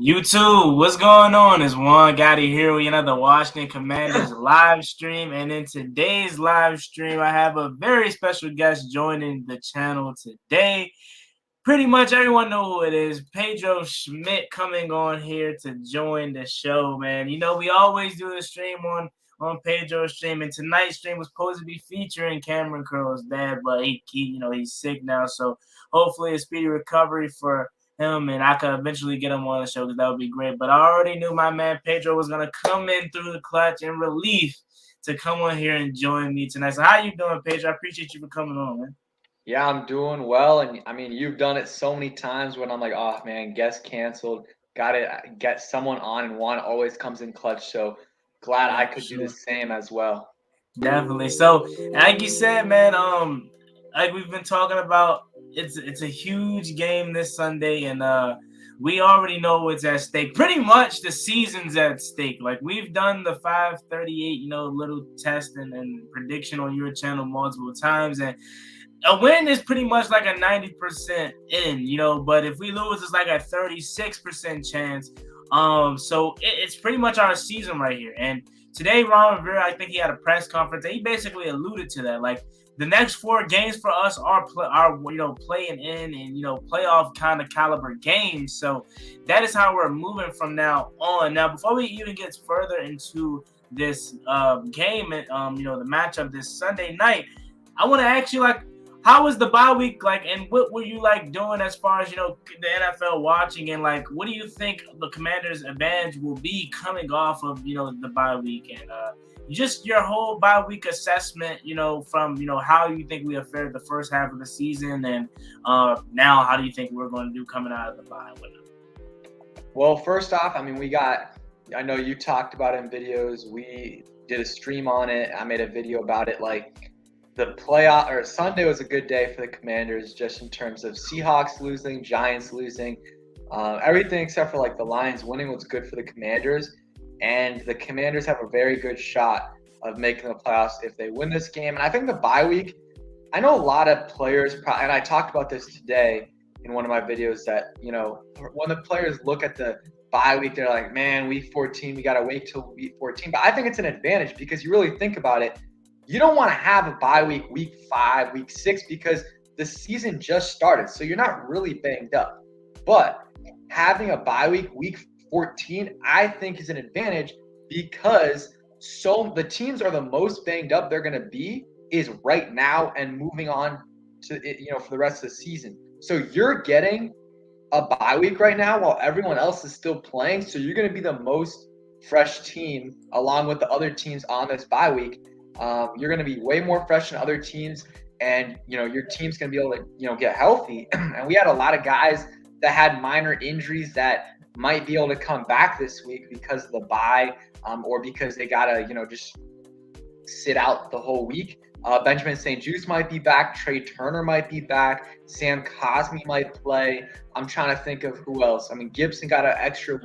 You too. What's going on? It's Juan Gotti here with another Washington Commanders live stream. And in today's live stream, I have a very special guest joining the channel today. Pretty much everyone know who it is. Pedro Schmidt coming on here to join the show, man. You know, we always do the stream on Pedro's stream, and tonight's stream was supposed to be featuring Cameron Curl's dad, but he's sick now, so hopefully a speedy recovery for him, and I could eventually get him on the show because that would be great. But I already knew my man Pedro was gonna come in through the clutch in relief to come on here and join me tonight. So how you doing, Pedro? I appreciate you for coming on, man. Yeah, I'm doing well, and I mean, you've done it so many times when I'm like, oh man, guest canceled, got to get someone on, and Juan always comes in clutch. So glad I Yeah, could do the sure. same as well. Definitely. So, like you said, man, like we've been talking about, it's a huge game this Sunday, and we already know what's at stake. Pretty much the season's at stake. Like we've done the 538, little test and prediction on your channel multiple times, and a win is pretty much like a 90% in, but if we lose, it's like a 36% chance. So it's pretty much our season right here. And today, Ron Rivera, I think he had a press conference, and he basically alluded to that. Like the next 4 games for us are playing in and playoff kind of caliber games. So that is how we're moving from now on. Now, before we even get further into this game and the matchup this Sunday night, I want to ask you, like, how was the bye week like, and what were you like doing as far as the NFL watching, and like what do you think the Commanders' advantage will be coming off of the bye week, and just your whole bye week assessment, from how you think we have fared the first half of the season, and now how do you think we're going to do coming out of the bye? Well, first off, I mean, I know you talked about it in videos. We did a stream on it. I made a video about it. Like, the playoff or Sunday was a good day for the Commanders, just in terms of Seahawks losing, Giants losing, everything except for like the Lions winning was good for the Commanders, and the Commanders have a very good shot of making the playoffs if they win this game. And I think the bye week, I know a lot of players, and I talked about this today in one of my videos, that when the players look at the bye week, they're like, man, week 14, we got to wait till week 14. But I think it's an advantage because you really think about it. You don't want to have a bye week 5, week 6, because the season just started. So you're not really banged up. But having a bye week 14, I think is an advantage because the teams are the most banged up they're going to be is right now and moving on to for the rest of the season. So you're getting a bye week right now while everyone else is still playing. So you're going to be the most fresh team along with the other teams on this bye week. You're going to be way more fresh than other teams, and your team's going to be able to get healthy. And we had a lot of guys that had minor injuries that might be able to come back this week because of the bye, or because they gotta just sit out the whole week. Benjamin St. Juste might be back. Trey Turner might be back. Sam Cosmi might play. I'm trying to think of who else. I mean, Gibson got an extra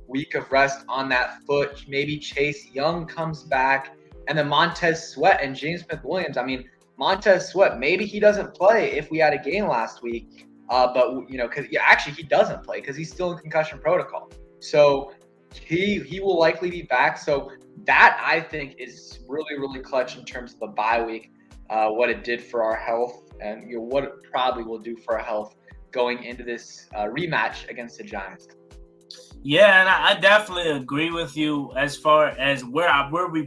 week of rest on that foot. Maybe Chase Young comes back. And then Montez Sweat and James Smith-Williams. I mean, Montez Sweat, maybe he doesn't play if we had a game last week. But, because actually he doesn't play because he's still in concussion protocol. So he will likely be back. So that, I think, is really, really clutch in terms of the bye week, what it did for our health, and what it probably will do for our health going into this rematch against the Giants. Yeah, and I definitely agree with you as far as where we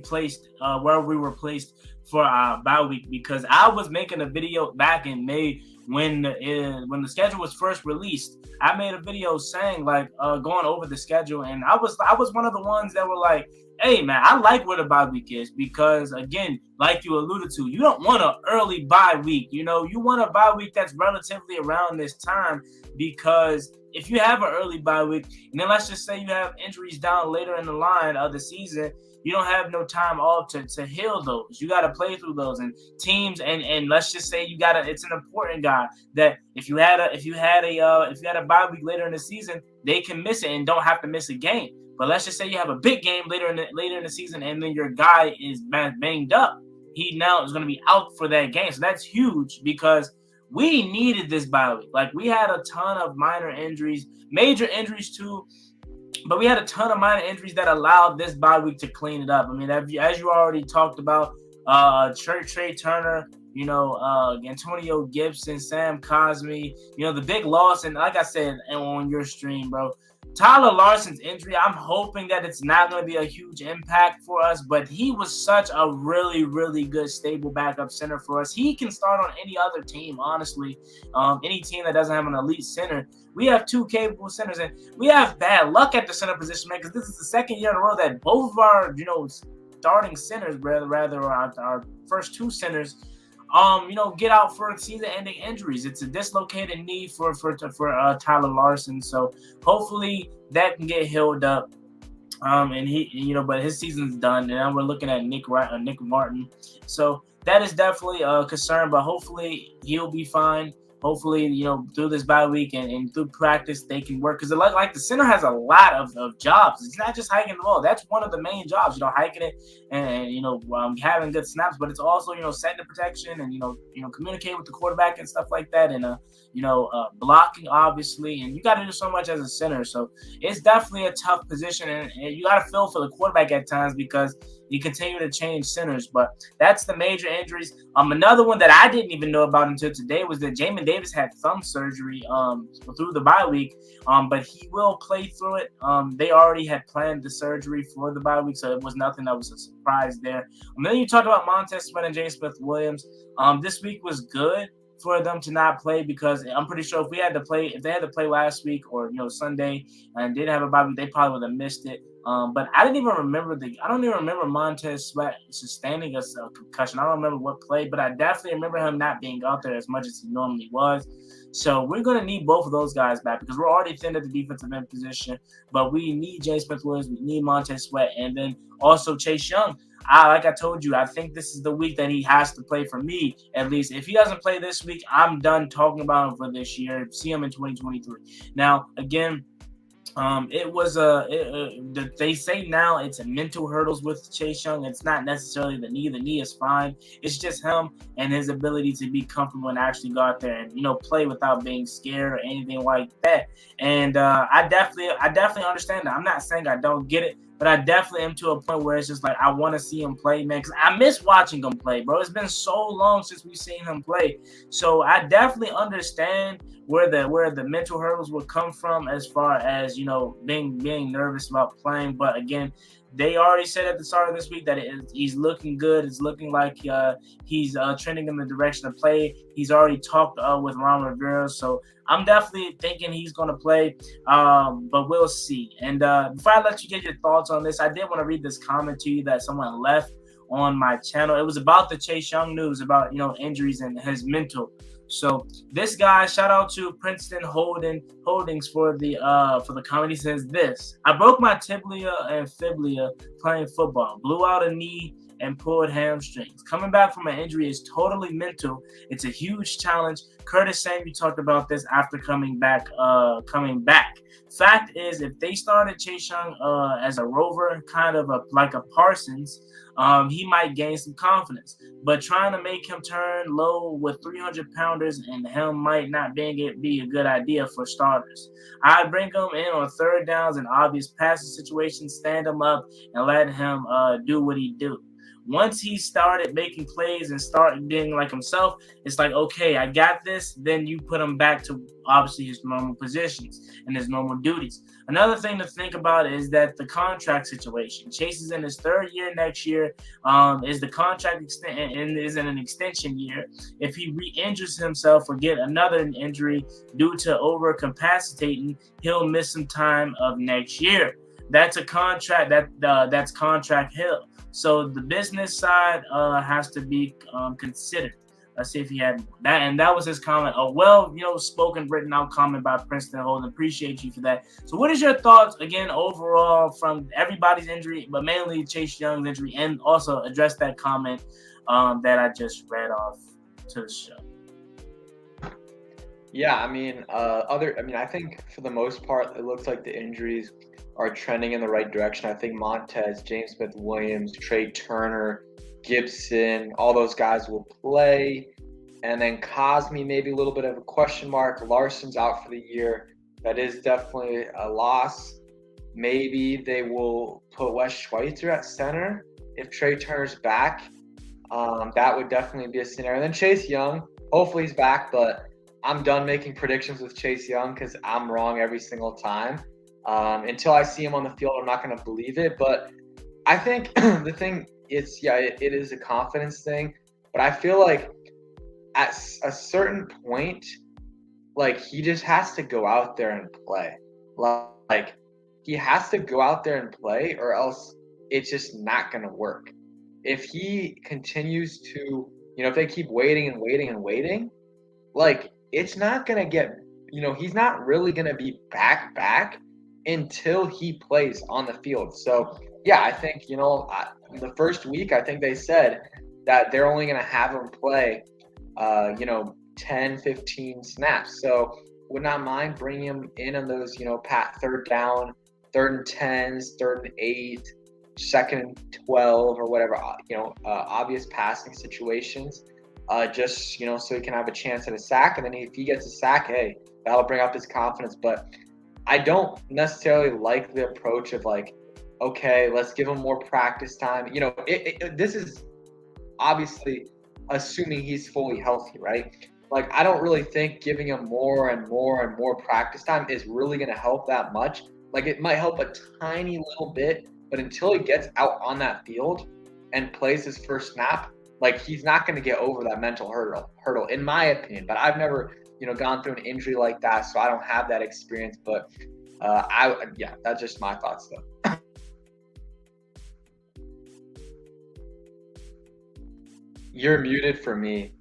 were placed for our bye week, because I was making a video back in May when the schedule was first released. I made a video saying going over the schedule, and I was one of the ones that were like, hey man, I like where the bye week is, because again, like you alluded to, you don't want an early bye week. You want a bye week that's relatively around this time, because if you have an early bye week, and then let's just say you have injuries down later in the line of the season, you don't have no time off to heal those. You got to play through those, and teams, and let's just say it's an important guy that if you had a bye week later in the season, they can miss it and don't have to miss a game. But let's just say you have a big game later in the season, and then your guy is banged up. He now is going to be out for that game, so that's huge, because We needed this bye week. Like, we had a ton of minor injuries, major injuries too, but we had a ton of minor injuries that allowed this bye week to clean it up. I mean, as you already talked about, Trey Turner, Antonio Gibson, Sam Cosmi, the big loss. And like I said on your stream, bro, Tyler Larson's injury, I'm hoping that it's not going to be a huge impact for us, but he was such a really, really good, stable backup center for us. He can start on any other team, honestly. Any team that doesn't have an elite center. We have two capable centers, and we have bad luck at the center position, man, because this is the second year in a row that both of our, starting centers, rather our first two centers, get out for season-ending injuries. It's a dislocated knee for Tyler Larson. So hopefully that can get healed up. And he, but his season's done, and now we're looking at Nick Martin. So that is definitely a concern, but hopefully he'll be fine. Hopefully, through this bye week and through practice, they can work. Because like the center has a lot of jobs. It's not just hiking the ball. That's one of the main jobs, hiking it and having good snaps. But it's also, setting the protection and, communicating with the quarterback and stuff like that. And, blocking, obviously. And you got to do so much as a center. So it's definitely a tough position. And you got to feel for the quarterback at times because you continue to change centers. But that's the major injuries. Another one that I didn't even know about until today was that Jamin Davis had thumb surgery through the bye week, but he will play through it. They already had planned the surgery for the bye week, so it was nothing that was a surprise there. And then you talk about Montez Sweat and James Smith-Williams. This week was good for them to not play because I'm pretty sure if they had to play last week or Sunday and didn't have a bye week, they probably would have missed it. But I don't even remember Montez Sweat sustaining a concussion. I don't remember what play, but I definitely remember him not being out there as much as he normally was. So we're going to need both of those guys back because we're already thin at the defensive end position, but we need James Smith-Williams, we need Montez Sweat, and then also Chase Young. Like I told you, I think this is the week that he has to play for me, at least. If he doesn't play this week, I'm done talking about him for this year. See him in 2023. Now, again, they say now it's a mental hurdles with Chase Young. It's not necessarily the knee. The knee is fine. It's just him and his ability to be comfortable and actually go out there and play without being scared or anything like that. And I definitely understand that. I'm not saying I don't get it, but I definitely am to a point where it's just like I want to see him play, man, because I miss watching him play, bro. It's been so long since we've seen him play. So I definitely understand where the mental hurdles would come from as far as being nervous about playing. But again, they already said at the start of this week that he's looking good. It's looking like he's trending in the direction of play. He's already talked with Ron Rivera, so I'm definitely thinking he's going to play, but we'll see. And before I let you get your thoughts on this, I did want to read this comment to you that someone left on my channel. It was about the Chase Young news, about injuries and his mental. So this guy, shout out to Princeton Holdings for the comment. He says this: I broke my tibia and fibula playing football, blew out a knee and pulled hamstrings. Coming back from an injury is totally mental. It's a huge challenge. Curtis Samuel talked about this after coming back. Fact is, if they started Chase Young as a rover, kind of like a Parsons, he might gain some confidence. But trying to make him turn low with 300-pounders and him might not be a good idea for starters. I'd bring him in on third downs and obvious passing situations, stand him up, and let him do what he do. Once he started making plays and started being like himself, it's like, okay, I got this. Then you put him back to obviously his normal positions and his normal duties. Another thing to think about is that the contract situation. Chase is in his third year next year. Is the contract and is in an extension year. If he re-injures himself or get another injury due to overcapacitating, he'll miss some time of next year. That's a contract that's contract hell. So the business side has to be considered. Let's see if he had that. And that was his comment. A well-spoken, written out comment by Princeton Holden. Appreciate you for that. So what is your thoughts, again, overall from everybody's injury, but mainly Chase Young's injury, and also address that comment that I just read off to the show? Yeah, I think for the most part, it looks like the injuries are trending in the right direction. I think Montez, James Smith-Williams, Trey Turner, Gibson, all those guys will play. And then Cosme, maybe a little bit of a question mark. Larson's out for the year. That is definitely a loss. Maybe they will put Wes Schweitzer at center if Trey Turner's back. That would definitely be a scenario. And then Chase Young, hopefully he's back, but I'm done making predictions with Chase Young because I'm wrong every single time. Until I see him on the field, I'm not going to believe it. But I think the thing is, it is a confidence thing. But I feel like at a certain point, like he just has to go out there and play. Like he has to go out there and play, or else it's just not going to work. If he continues to, if they keep waiting and waiting and waiting, like it's not going to get, he's not really going to be back until he plays on the field. So, yeah, I think, the first week, I think they said that they're only going to have him play, 10, 15 snaps. So, would not mind bringing him in on those, third down, 3rd and 10s, 3rd and 8, 2nd and 12, or whatever, obvious passing situations. Just, so he can have a chance at a sack. And then if he gets a sack, hey, that'll bring up his confidence. But I don't necessarily like the approach of like, okay, let's give him more practice time. This is obviously assuming he's fully healthy, right? Like, I don't really think giving him more and more and more practice time is really going to help that much. Like, it might help a tiny little bit, but until he gets out on that field and plays his first snap, like, he's not going to get over that mental hurdle, in my opinion. But I've never, gone through an injury like that, so I don't have that experience. But that's just my thoughts, though. You're muted for me.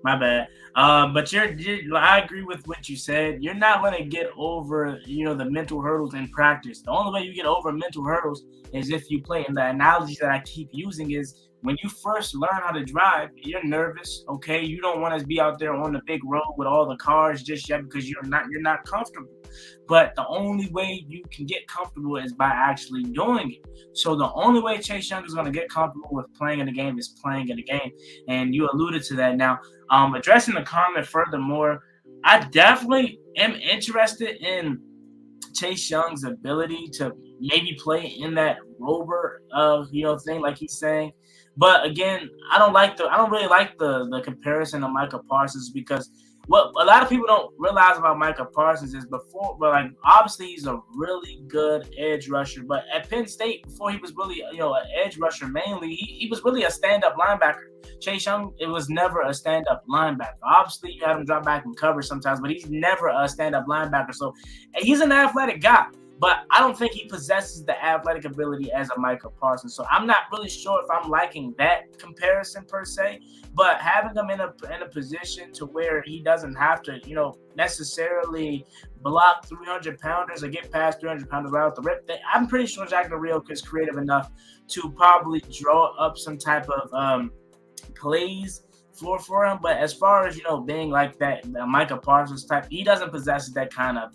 My bad. But I agree with what you said. You're not going to get over, the mental hurdles in practice. The only way you get over mental hurdles is if you play. And the analogy that I keep using is when you first learn how to drive, you're nervous. Okay, you don't want to be out there on the big road with all the cars just yet because you're not comfortable. But the only way you can get comfortable is by actually doing it. So the only way Chase Young is going to get comfortable with playing in the game is playing in the game. And you alluded to that. Now, addressing the comment furthermore, I definitely am interested in Chase Young's ability to maybe play in that rover thing like he's saying. But again, I don't really like the comparison to Micah Parsons because what a lot of people don't realize about Micah Parsons is obviously he's a really good edge rusher. But at Penn State, before he was really, an edge rusher mainly, he was really a stand-up linebacker. Chase Young, it was never a stand-up linebacker. Obviously, you had him drop back and cover sometimes, but he's never a stand-up linebacker. So he's an athletic guy. But I don't think he possesses the athletic ability as a Micah Parsons. So I'm not really sure if I'm liking that comparison per se. But having him in a position to where he doesn't have to, necessarily block 300-pounders or get past 300-pounders right off the rip, I'm pretty sure Jack Del Rio is creative enough to probably draw up some type of plays for him. But as far as being like that Micah Parsons type, he doesn't possess that kind of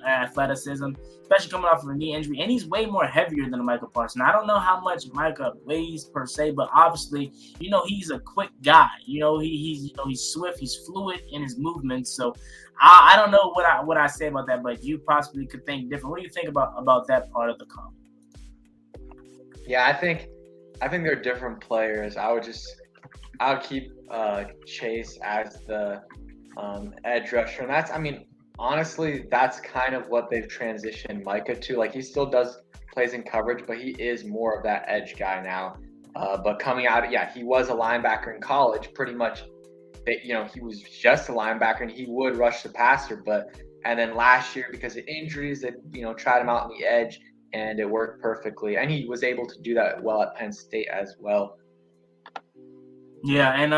athleticism, especially coming off of a knee injury, and he's way more heavier than Micah Parsons. I don't know how much Micah weighs per se, but obviously he's a quick guy. He's swift, he's fluid in his movements. So I don't know what I say about that, but you possibly could think different. What do you think about that part of the comment? Yeah, I think they're different players. I would keep Chase as the edge rusher. And honestly, that's kind of what they've transitioned Micah to. Like, he still plays in coverage, but he is more of that edge guy now. But coming out, he was a linebacker in college, pretty much. He was just a linebacker, and he would rush the passer. And then last year, because of injuries, they tried him out on the edge, and it worked perfectly. And he was able to do that well at Penn State as well. Yeah, and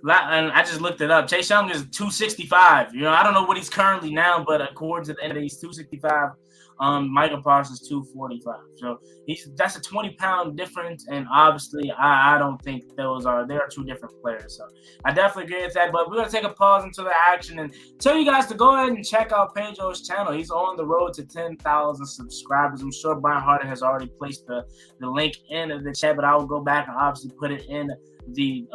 I just looked it up. Chase Young is 265. I don't know what he's currently now, but according to the end, he's 265. Michael Parsons 245. So that's a 20-pound difference, and obviously I don't think they are two different players. So I definitely agree with that. But we're gonna take a pause into the action and tell you guys to go ahead and check out Pedro's channel. He's on the road to 10,000 subscribers. I'm sure Brian Harden has already placed the link in the chat, but I will go back and obviously put it in the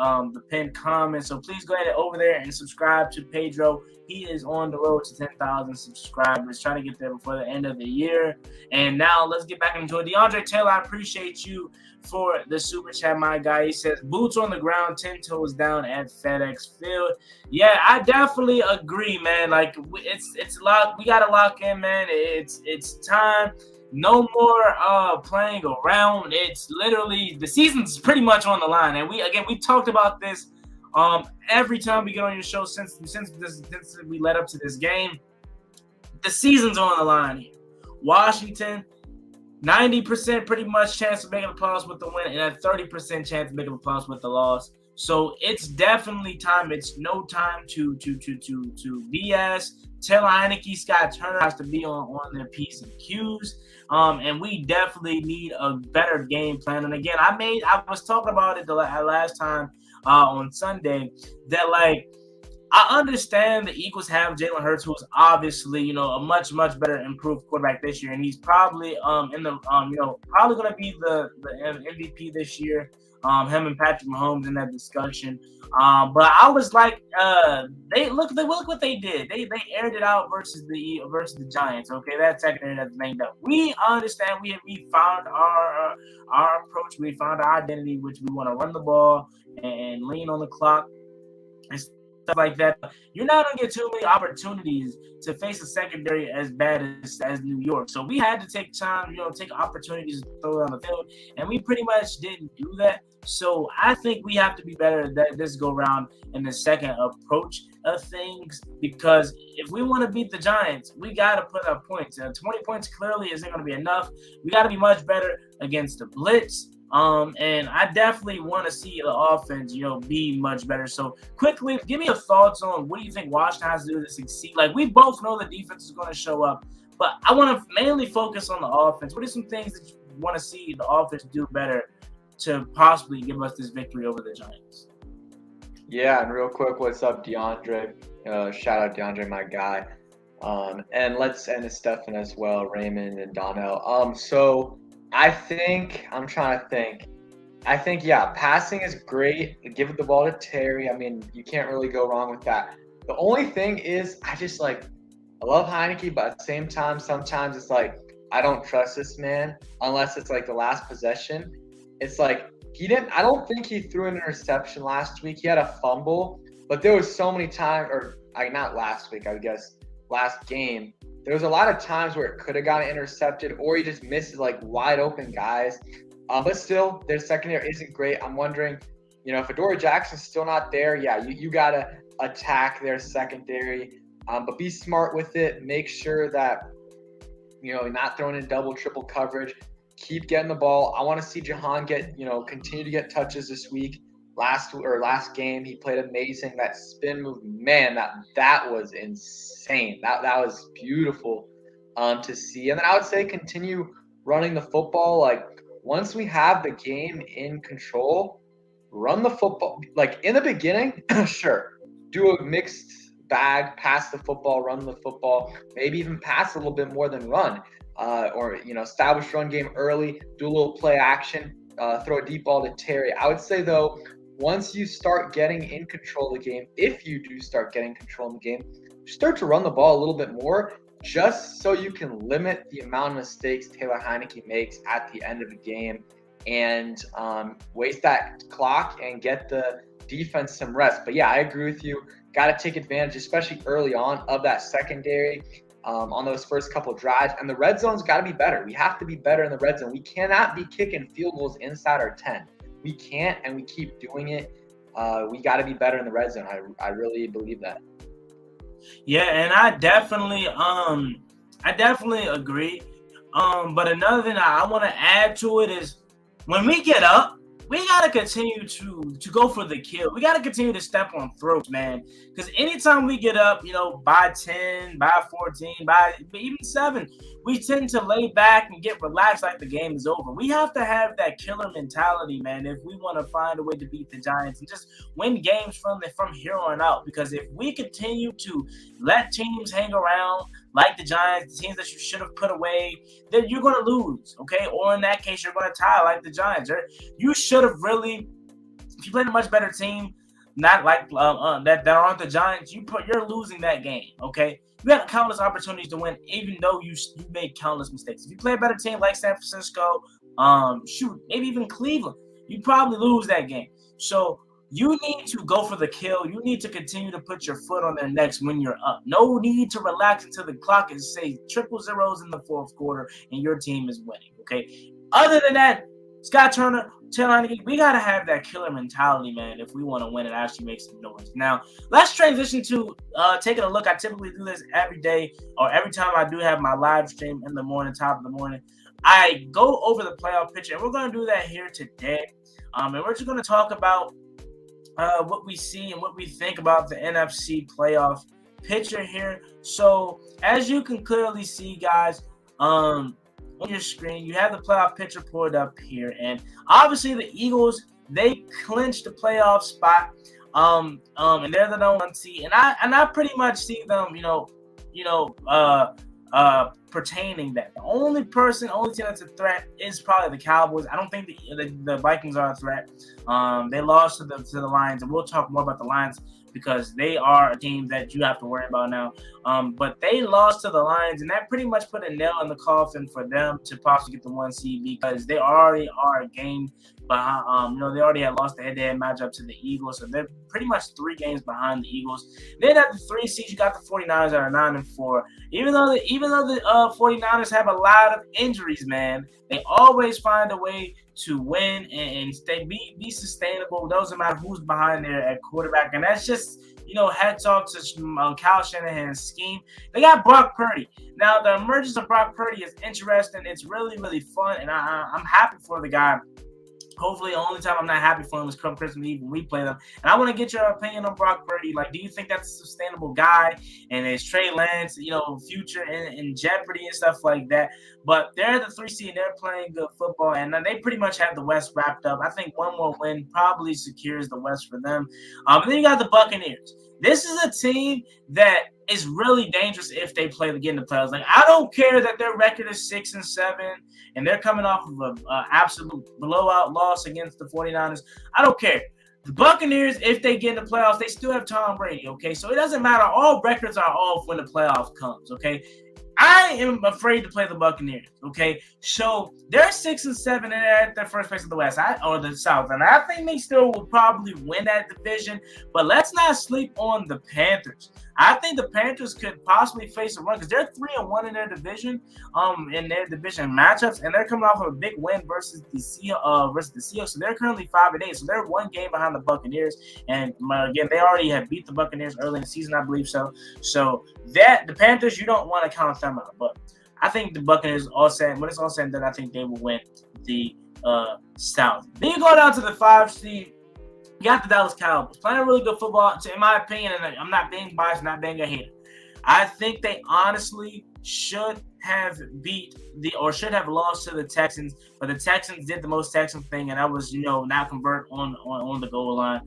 pinned comment. So please go ahead over there and subscribe to Pedro. He is on the road to 10,000 subscribers, trying to get there before the end of the year. And now let's get back and enjoy. DeAndre Taylor, I appreciate you for the super chat, my guy. He says, boots on the ground, 10 toes down at FedEx Field. Yeah, I definitely agree, man. Like, it's locked. We got to lock in, man. It's time. No more playing around. It's literally the season's pretty much on the line. And we talked about this every time we get on your show since we led up to this game. The season's on the line here. Washington, 90% pretty much chance of making the playoffs with the win, and a 30% chance of making the playoffs with the loss. So it's definitely time. It's no time to BS. Taylor Heineke, Scott Turner has to be on their P's and Q's. And we definitely need a better game plan. And again, I was talking about it the last time on Sunday that, like, I understand the Eagles have Jalen Hurts, who's obviously, a much, much better improved quarterback this year. And he's probably probably going to be the MVP this year. Him and Patrick Mahomes in that discussion. But I was like, they look what they did. They aired it out versus the Giants. Okay, that secondary that's banged up. We understand. We found our approach. We found our identity, which we want to run the ball and lean on the clock and stuff like that. You're not gonna get too many opportunities to face a secondary as bad as New York. So we had to take time, take opportunities to throw it on the field, and we pretty much didn't do that. So I think we have to be better this go round in the second approach of things, because if we want to beat the Giants, we got to put up points. 20 points clearly isn't going to be enough. We got to be much better against the blitz. And I definitely want to see the offense, be much better. So quickly, give me your thoughts on what do you think Washington has to do to succeed? Like, we both know the defense is going to show up, but I want to mainly focus on the offense. What are some things that you want to see the offense do better to possibly give us this victory over the Giants? Yeah, and real quick, what's up, DeAndre? Shout out DeAndre, my guy. And it's Stefan as well, Raymond and Donnell. So I think, yeah, passing is great. Give the ball to Terry. I mean, you can't really go wrong with that. The only thing is, I love Heineke, but at the same time, sometimes it's like, I don't trust this man unless it's like the last possession. It's like, I don't think he threw an interception last week. He had a fumble, but there was so many times, not last week, I guess, last game. There was a lot of times where it could have gotten intercepted, or he just misses like wide open guys. But still, their secondary isn't great. I'm wondering, if Adoree Jackson's still not there, yeah, you got to attack their secondary. But be smart with it. Make sure that, you're not throwing in double, triple coverage. Keep getting the ball. I want to see Jahan continue to get touches this week. Last game, he played amazing. That spin move, man, that was insane. That was beautiful to see. And then I would say continue running the football. Like, once we have the game in control, run the football. Like, in the beginning, sure, do a mixed bag, pass the football, run the football, maybe even pass a little bit more than run. Or establish run game early, do a little play action, throw a deep ball to Terry. I would say, though, once you start getting in control of the game, if you do start getting control of the game, start to run the ball a little bit more, just so you can limit the amount of mistakes Taylor Heineke makes at the end of the game, and waste that clock and get the defense some rest. But yeah, I agree with you. Got to take advantage, especially early on, of that secondary. On those first couple drives, and the red zone's got to be better. We have to be better in the red zone. We cannot be kicking field goals inside our 10. We can't, and we keep doing it. We got to be better in the red zone. I really believe that. Yeah, and I definitely agree. But another thing I want to add to it is, when we get up, we gotta continue to go for the kill. We gotta continue to step on throats, man. Because anytime we get up, by 10, by 14, by even 7, we tend to lay back and get relaxed like the game is over. We have to have that killer mentality, man, if we want to find a way to beat the Giants and just win games from here on out. Because if we continue to let teams hang around like the Giants, the teams that you should have put away, then you're going to lose, okay? Or in that case, you're going to tie like the Giants. You should have really, if you played a much better team, not like that aren't the Giants, you're losing that game, okay? You had countless opportunities to win, even though you made countless mistakes. If you play a better team like San Francisco, maybe even Cleveland, you'd probably lose that game. So you need to go for the kill. You need to continue to put your foot on their necks when you're up. No need to relax until the clock is, say, triple zeros in the fourth quarter and your team is winning, okay? Other than that, Scott Turner, we got to have that killer mentality, man, if we want to win and actually make some noise. Now, let's transition to taking a look. I typically do this every day or every time I do have my live stream in the morning, top of the morning. I go over the playoff picture, and we're going to do that here today. And we're just going to talk about what we see and what we think about the NFC playoff picture here. So, as you can clearly see, guys, on your screen, you have the playoff picture pulled up here, and obviously the Eagles, they clinched the playoff spot, and they're the number 1 seed, and I pretty much see them, pertaining that. The only team that's a threat is probably the Cowboys. I don't think the Vikings are a threat. They lost to the Lions, and we'll talk more about the Lions because they are a team that you have to worry about now. But they lost to the Lions, and that pretty much put a nail in the coffin for them to possibly get the 1 seed because they already are a game behind. They already had lost the head-to-head matchup to the Eagles, so they're pretty much 3 games behind the Eagles. Then at the 3 seed, you got the 49ers that are 9-4. Even though the 49ers have a lot of injuries, man, they always find a way to win and be sustainable. It doesn't matter who's behind there at quarterback, and that's just heads off to Kyle Shanahan's scheme. They got Brock Purdy. Now the emergence of Brock Purdy is interesting. It's really, really fun, and I'm happy for the guy. Hopefully, the only time I'm not happy for him is come Christmas Eve when we play them. And I want to get your opinion on Brock Purdy. Like, do you think that's a sustainable guy? And is Trey Lance, future in jeopardy and stuff like that? But they're the 3 seed. They're playing good football, and they pretty much have the West wrapped up. I think one more win probably secures the West for them. And then you got the Buccaneers. This is a team that is really dangerous if they get in the playoffs. Like, I don't care that their record is 6-7 and they're coming off of an absolute blowout loss against the 49ers. I don't care. The Buccaneers, if they get in the playoffs, they still have Tom Brady, okay? So it doesn't matter. All records are off when the playoff comes, okay? I am afraid to play the Buccaneers, okay? So they're 6-7 and they're at the first place of the West or the South. And I think they still will probably win that division. But let's not sleep on the Panthers. I think the Panthers could possibly face a run because they're 3-1 in their division, matchups, and they're coming off of a big win versus the Seahawks. So they're currently 5-8. So they're 1 game behind the Buccaneers. And again, they already have beat the Buccaneers early in the season, I believe so. So the Panthers, you don't want to count them out. But I think the Buccaneers when it's all said and done, I think they will win the South. Then you go down to the 5 seed. You got the Dallas Cowboys playing really good football, in my opinion, and I'm not being biased, not being a hater. I think they honestly should have should have lost to the Texans, but the Texans did the most Texan thing, and that was, not convert on the goal line.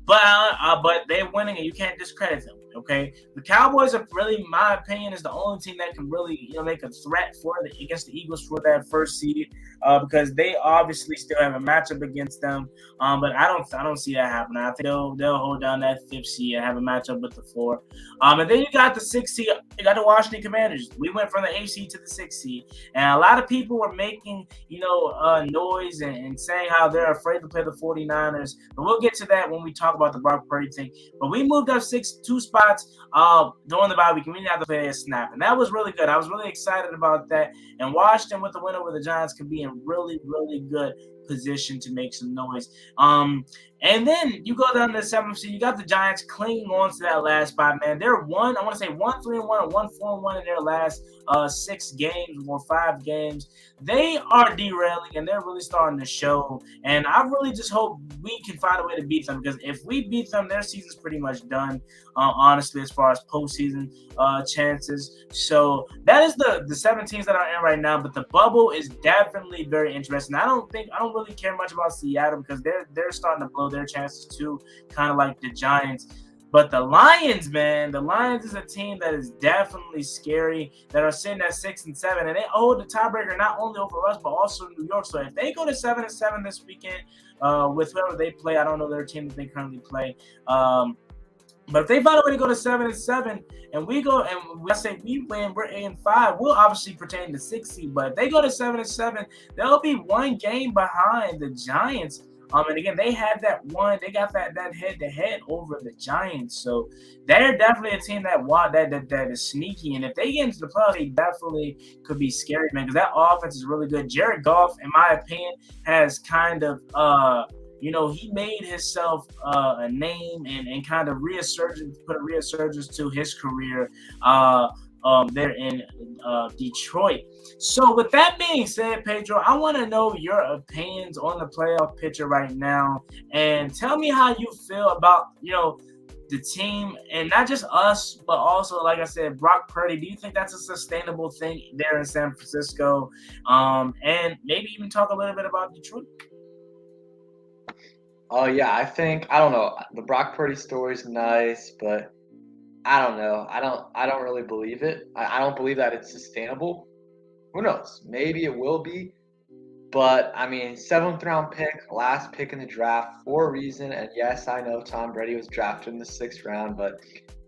But they're winning, and you can't discredit them. Okay, the Cowboys are really, in my opinion, is the only team that can really, make a threat against the Eagles for that 1st seed, because they obviously still have a matchup against them. But I don't see that happening. I think they'll hold down that 5th seed and have a matchup with the 4. And then you got the 6th seed. You got the Washington Commanders. We went from the 8th seed to the 6th seed, and a lot of people were making, noise and saying how they're afraid to play the 49ers. But we'll get to that when we talk about the Brock Purdy thing. But we moved up 2 spots during the bye week, and we didn't have to play a snap, and that was really good. I was really excited about that. And Washington with the win over the Giants could be in really, really good position to make some noise. And then you go down to the 7th seed. You got the Giants clinging on to that last spot, man. They're 1-3-1 or 1-4-1 in their last 6 games or 5 games. They are derailing, and they're really starting to show. And I really just hope we can find a way to beat them, because if we beat them, their season's pretty much done, honestly, as far as postseason chances. So that is the 7 teams that are in right now. But the bubble is definitely very interesting. I don't really care much about Seattle, because they're starting to blow their chances too, kind of like the Giants. But the Lions, man, the Lions is a team that is definitely scary, that are sitting at 6-7, and they hold the tiebreaker not only over us, but also New York. So if they go to 7-7 this weekend, with whoever they play, I don't know their team that they currently play. But if they find a way to go to 7-7, and we go, and I say we win, we're 8-5, we'll obviously pertain to 6 seed. But if they go to 7-7, they'll be 1 game behind the Giants. And again, they had that head-to-head over the Giants. So they're definitely a team that is sneaky. And if they get into the playoffs, they definitely could be scary, man, because that offense is really good. Jared Goff, in my opinion, has kind of he made himself a name and kind of put a resurgence to his career there in Detroit. So with that being said, Pedro, I want to know your opinions on the playoff picture right now, and tell me how you feel about the team, and not just us, but also, like I said, Brock Purdy. Do you think that's a sustainable thing there in San Francisco? And maybe even talk a little bit about Detroit. Oh yeah, I don't know. The Brock Purdy story is nice, but I don't know. I don't really believe it. I don't believe that it's sustainable. Who knows? Maybe it will be. But I mean, 7th round pick, last pick in the draft for a reason. And yes, I know Tom Brady was drafted in the 6th round, but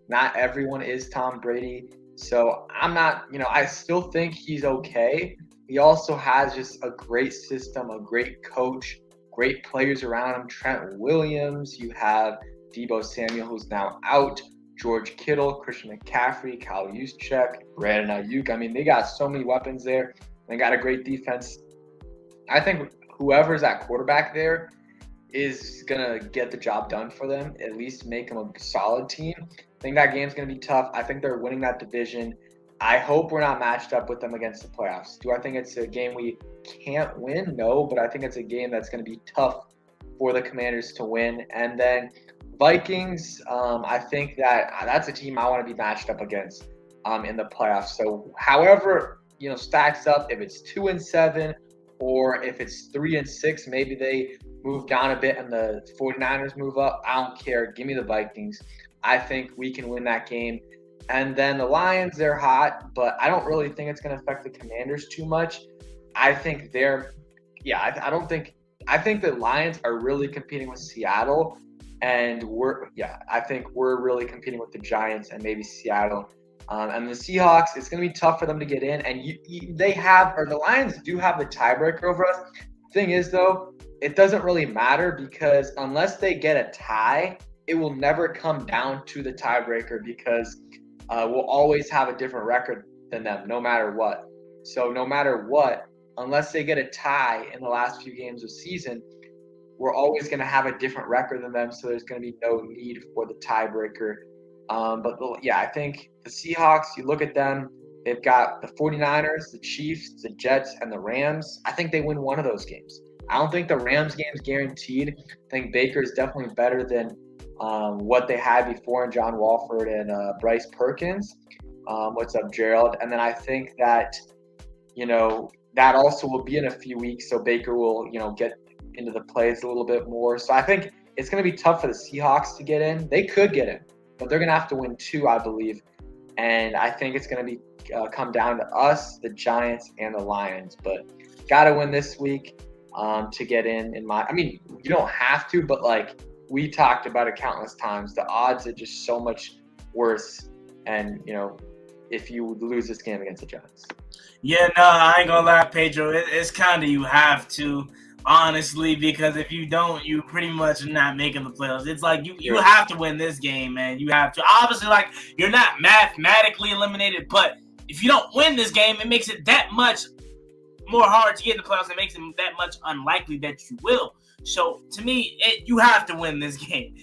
not everyone is Tom Brady. So I'm not, I still think he's okay. He also has just a great system, a great coach, great players around him. Trent Williams, you have Deebo Samuel, who's now out, George Kittle, Christian McCaffrey, Kyle Juszczyk, Brandon Ayuk. I mean, they got so many weapons there. They got a great defense. I think whoever's at quarterback there is going to get the job done for them, at least make them a solid team. I think that game's going to be tough. I think they're winning that division. I hope we're not matched up with them against the playoffs. Do I think it's a game we can't win? No, but I think it's a game that's going to be tough for the Commanders to win. And then Vikings, I think that's a team I want to be matched up against in the playoffs. So however, stacks up, if it's 2-7 or if it's 3-6, maybe they move down a bit and the 49ers move up. I don't care. Give me the Vikings. I think we can win that game. And then the Lions, they're hot, but I don't really think it's going to affect the Commanders too much. I think I think the Lions are really competing with Seattle, and I think we're really competing with the Giants and maybe Seattle. And the Seahawks, it's going to be tough for them to get in. And the Lions do have the tiebreaker over us. Thing is, though, it doesn't really matter, because unless they get a tie, it will never come down to the tiebreaker, because we'll always have a different record than them, no matter what. So no matter what, unless they get a tie in the last few games of season, we're always going to have a different record than them. So there's going to be no need for the tiebreaker. I think the Seahawks, you look at them, they've got the 49ers, the Chiefs, the Jets, and the Rams. I think they win one of those games. I don't think the Rams game's guaranteed. I think Baker is definitely better than what they had before in John Walford and Bryce Perkins. What's up, Gerald? And then I think that, that also will be in a few weeks, so Baker will, get into the plays a little bit more. So I think it's going to be tough for the Seahawks to get in. They could get in, but they're going to have to win 2, I believe. And I think it's going to be come down to us, the Giants, and the Lions. But got to win this week to get in. You don't have to, but we talked about it countless times. The odds are just so much worse. And, if you lose this game against the Giants. Yeah, no, I ain't going to lie, Pedro. It's kind of you have to, honestly, because if you don't, you pretty much not making the playoffs. It's like you have to win this game, man. You have to. Obviously, you're not mathematically eliminated, but if you don't win this game, it makes it that much more hard to get in the playoffs. It makes it that much unlikely that you will. So to me, you have to win this game.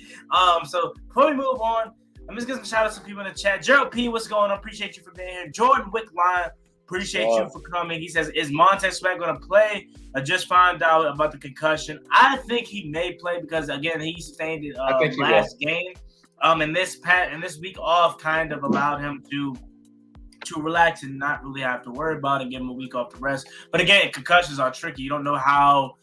So before we move on, I'm just gonna shout out some people in the chat. Gerald P, what's going on? Appreciate you for being here. Jordan Wickline, appreciate you for coming. He says, is Montez Sweat gonna play? I just found out about the concussion. I think he may play because again he sustained it last game. And this week off kind of allowed him to relax and not really have to worry about it and give him a week off to rest. But again, concussions are tricky. You don't know how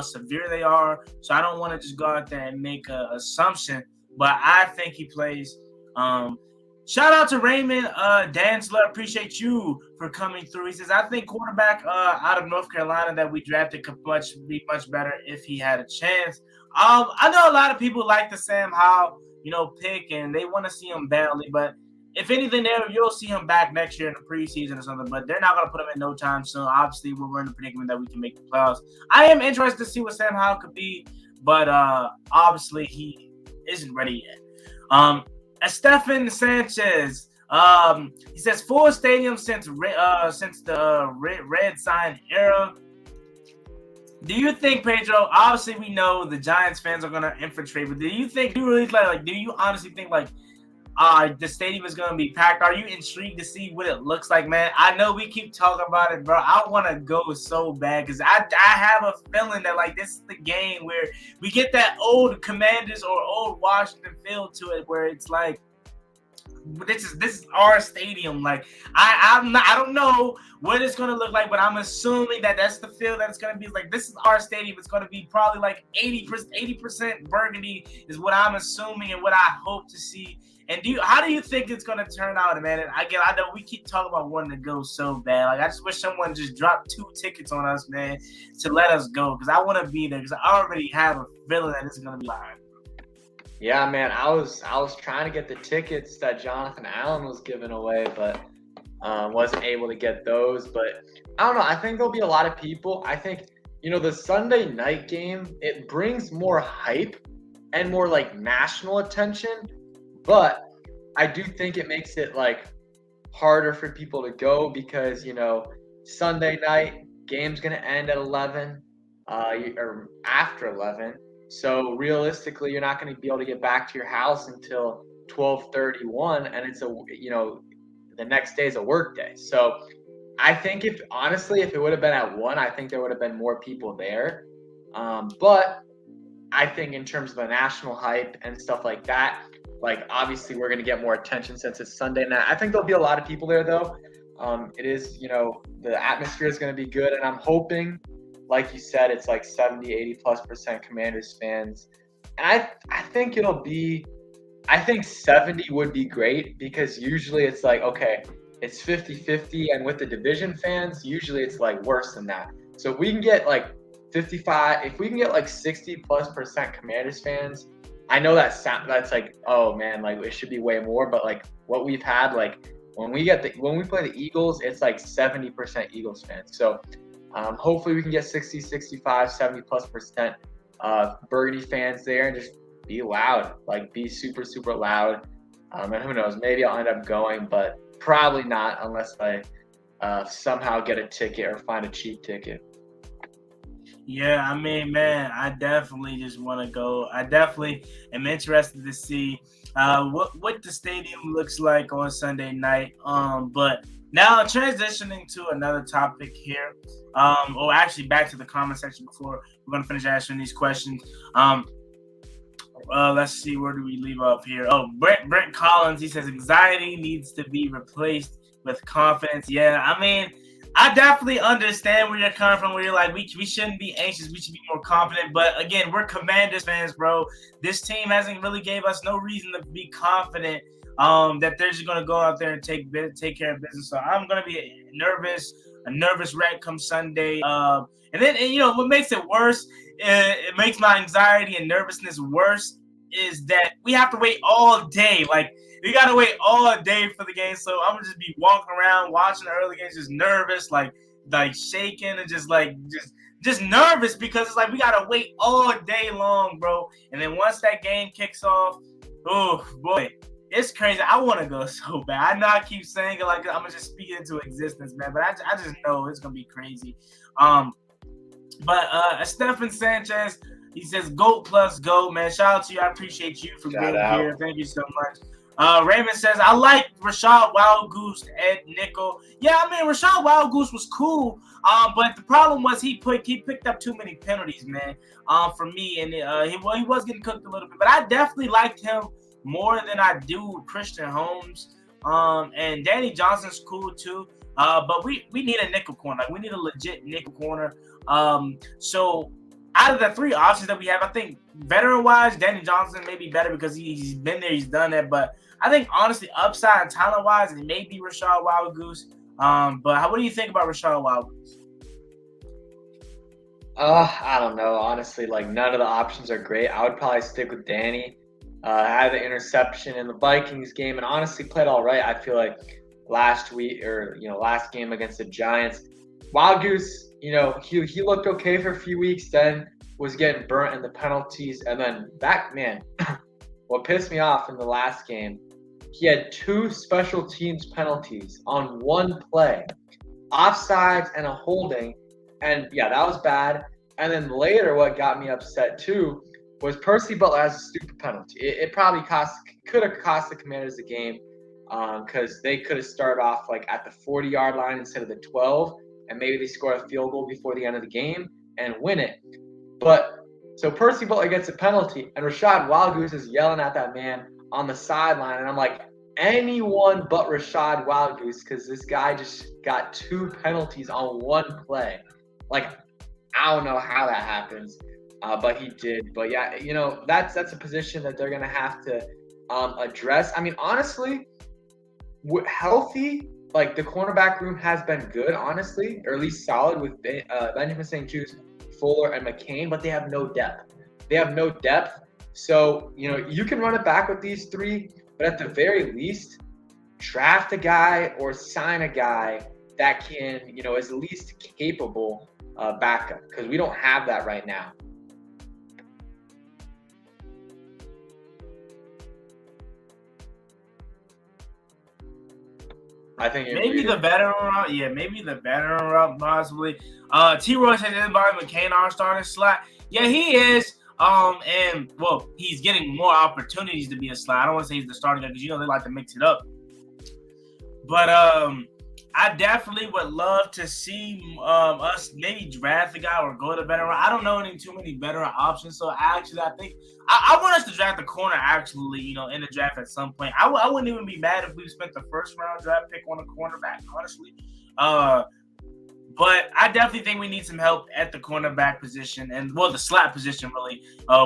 severe they are. So I don't want to just go out there and make an assumption. But I think he plays. Shout out to Raymond Danzler. Appreciate you for coming through. He says, I think quarterback out of North Carolina that we drafted could be much better if he had a chance. I know a lot of people like the Sam Howell, pick, and they want to see him badly. But if anything, you'll see him back next year in the preseason or something. But they're not going to put him in no time soon. Obviously, we're in a predicament that we can make the playoffs. I am interested to see what Sam Howell could be, but obviously he isn't ready yet. Stephen Sanchez, he says full stadium since the red sign era. Do you think, Pedro? Obviously, we know the Giants fans are gonna infiltrate, but do you honestly think the stadium is gonna be packed? Are you intrigued to see what it looks like, man? I know we keep talking about it, bro. I want to go so bad because I have a feeling that this is the game where we get that old Commanders or old Washington feel to it, where it's like this is our stadium. I don't know what it's gonna look like, but I'm assuming that's the feel that it's gonna be. This is our stadium. It's gonna be probably 80% burgundy is what I'm assuming and what I hope to see. And how do you think it's gonna turn out, man? And again, I know we keep talking about wanting to go so bad. I just wish someone just dropped 2 tickets on us, man, to let us go, because I want to be there because I already have a feeling that it's gonna be live. Yeah, man, I was trying to get the tickets that Jonathan Allen was giving away, but wasn't able to get those. But I don't know. I think there'll be a lot of people. I think the Sunday night game, it brings more hype and more national attention. But I do think it makes it harder for people to go because Sunday night game's gonna end at 11 or after 11. So realistically, you're not going to be able to get back to your house until 12:31, and it's the next day is a work day. So I think if it would have been at 1, I think there would have been more people there. But I think in terms of a national hype and stuff like that, obviously we're going to get more attention since it's Sunday night. I think there'll be a lot of people there though. It is, the atmosphere is going to be good, and I'm hoping, like you said, it's 70-80+% Commanders fans. And I think I think 70 would be great because usually it's okay, it's 50-50, and with the division fans, usually it's worse than that. So if we can get 55, if we can get 60+% Commanders fans, I know that's oh man, it should be way more, but what we've had, when we play the Eagles, it's 70% Eagles fans. So hopefully we can get 60, 65, 70+% Burgundy fans there and just be loud, be super, super loud. And who knows, maybe I'll end up going, but probably not unless I somehow get a ticket or find a cheap ticket. Yeah, I mean, man, I definitely just want to go. I definitely am interested to see what the stadium looks like on Sunday night. But now transitioning to another topic here, or actually back to the comment section before we're going to finish answering these questions. Let's see, where do we leave off here? Oh, Brent Collins, he says anxiety needs to be replaced with confidence. Yeah, I mean, I definitely understand where you're coming from, where you're we shouldn't be anxious, we should be more confident. But again, we're Commanders fans, bro. This team hasn't really gave us no reason to be confident that they're just gonna go out there and take care of business. So I'm gonna be a nervous wreck come Sunday. And then what makes it worse, it makes my anxiety and nervousness worse, is that we have to wait all day. We gotta wait all day for the game. So I'm gonna just be walking around watching the early games, just nervous, shaking and just nervous because it's we gotta wait all day long, bro. And then once that game kicks off, oh boy, it's crazy. I want to go so bad. I know I keep saying it like I'm gonna just speak it into existence, man. But I just know it's gonna be crazy. But Stephen Sanchez, he says GOAT plus GOAT, man. Shout out to you. I appreciate you for Shout being out. here. Thank you so much. Raymond says, I like Rashad Wild Goose, Ed Nickel. Yeah, I mean Rashad Wild Goose was cool. But the problem was he picked up too many penalties, man. For me, and he was getting cooked a little bit. But I definitely liked him more than I do Christian Holmes. And Danny Johnson's cool too. But we need a nickel corner. Like, we need a legit nickel corner. So out of the three options that we have, I think veteran-wise, Danny Johnson may be better because he's been there, he's done it. But I think honestly, upside and talent-wise, it may be Rashad Wild Goose. But what do you think about Rashad Wild Goose? I don't know. Honestly, like, none of the options are great. I would probably stick with Danny. Had the interception in the Vikings game and honestly played all right. I feel like last game against the Giants, Wild Goose, he looked okay for a few weeks, then was getting burnt in the penalties, and then what pissed me off in the last game, he had 2 special teams penalties on one play, offsides and a holding, and yeah, that was bad. And then later, what got me upset too was Percy Butler has a stupid penalty. It probably could have cost the Commanders the game, because they could have started off like at the 40-yard line instead of the 12, and maybe they score a field goal before the end of the game and win it. But so Percy Butler gets a penalty, and Rashad Wild Goose is yelling at that man on the sideline, and I'm like, anyone but Rashad Wild Goose, because this guy just got 2 penalties on one play. Like, I don't know how that happens, but he did. But yeah, that's a position that they're gonna have to address. I mean, honestly, healthy, like, the cornerback room has been good, honestly, or at least solid with Benjamin St-Juste, Fuller, and McCain, but they have no depth. So, you can run it back with these 3, but at the very least, draft a guy or sign a guy that can, is at least capable backup, because we don't have that right now. I think maybe the veteran route. Yeah, maybe the veteran route possibly. T-Roy says everybody McCain our starting slot. Yeah, he is. And well, he's getting more opportunities to be a slot. I don't want to say he's the starting guy because they like to mix it up. But I definitely would love to see us maybe draft a guy or go to veteran. I don't know too many veteran options. So I think I want us to draft a corner actually, in the draft at some point. I wouldn't even be mad if we spent the first round draft pick on a cornerback, honestly. But I definitely think we need some help at the cornerback position and, well, the slot position, really.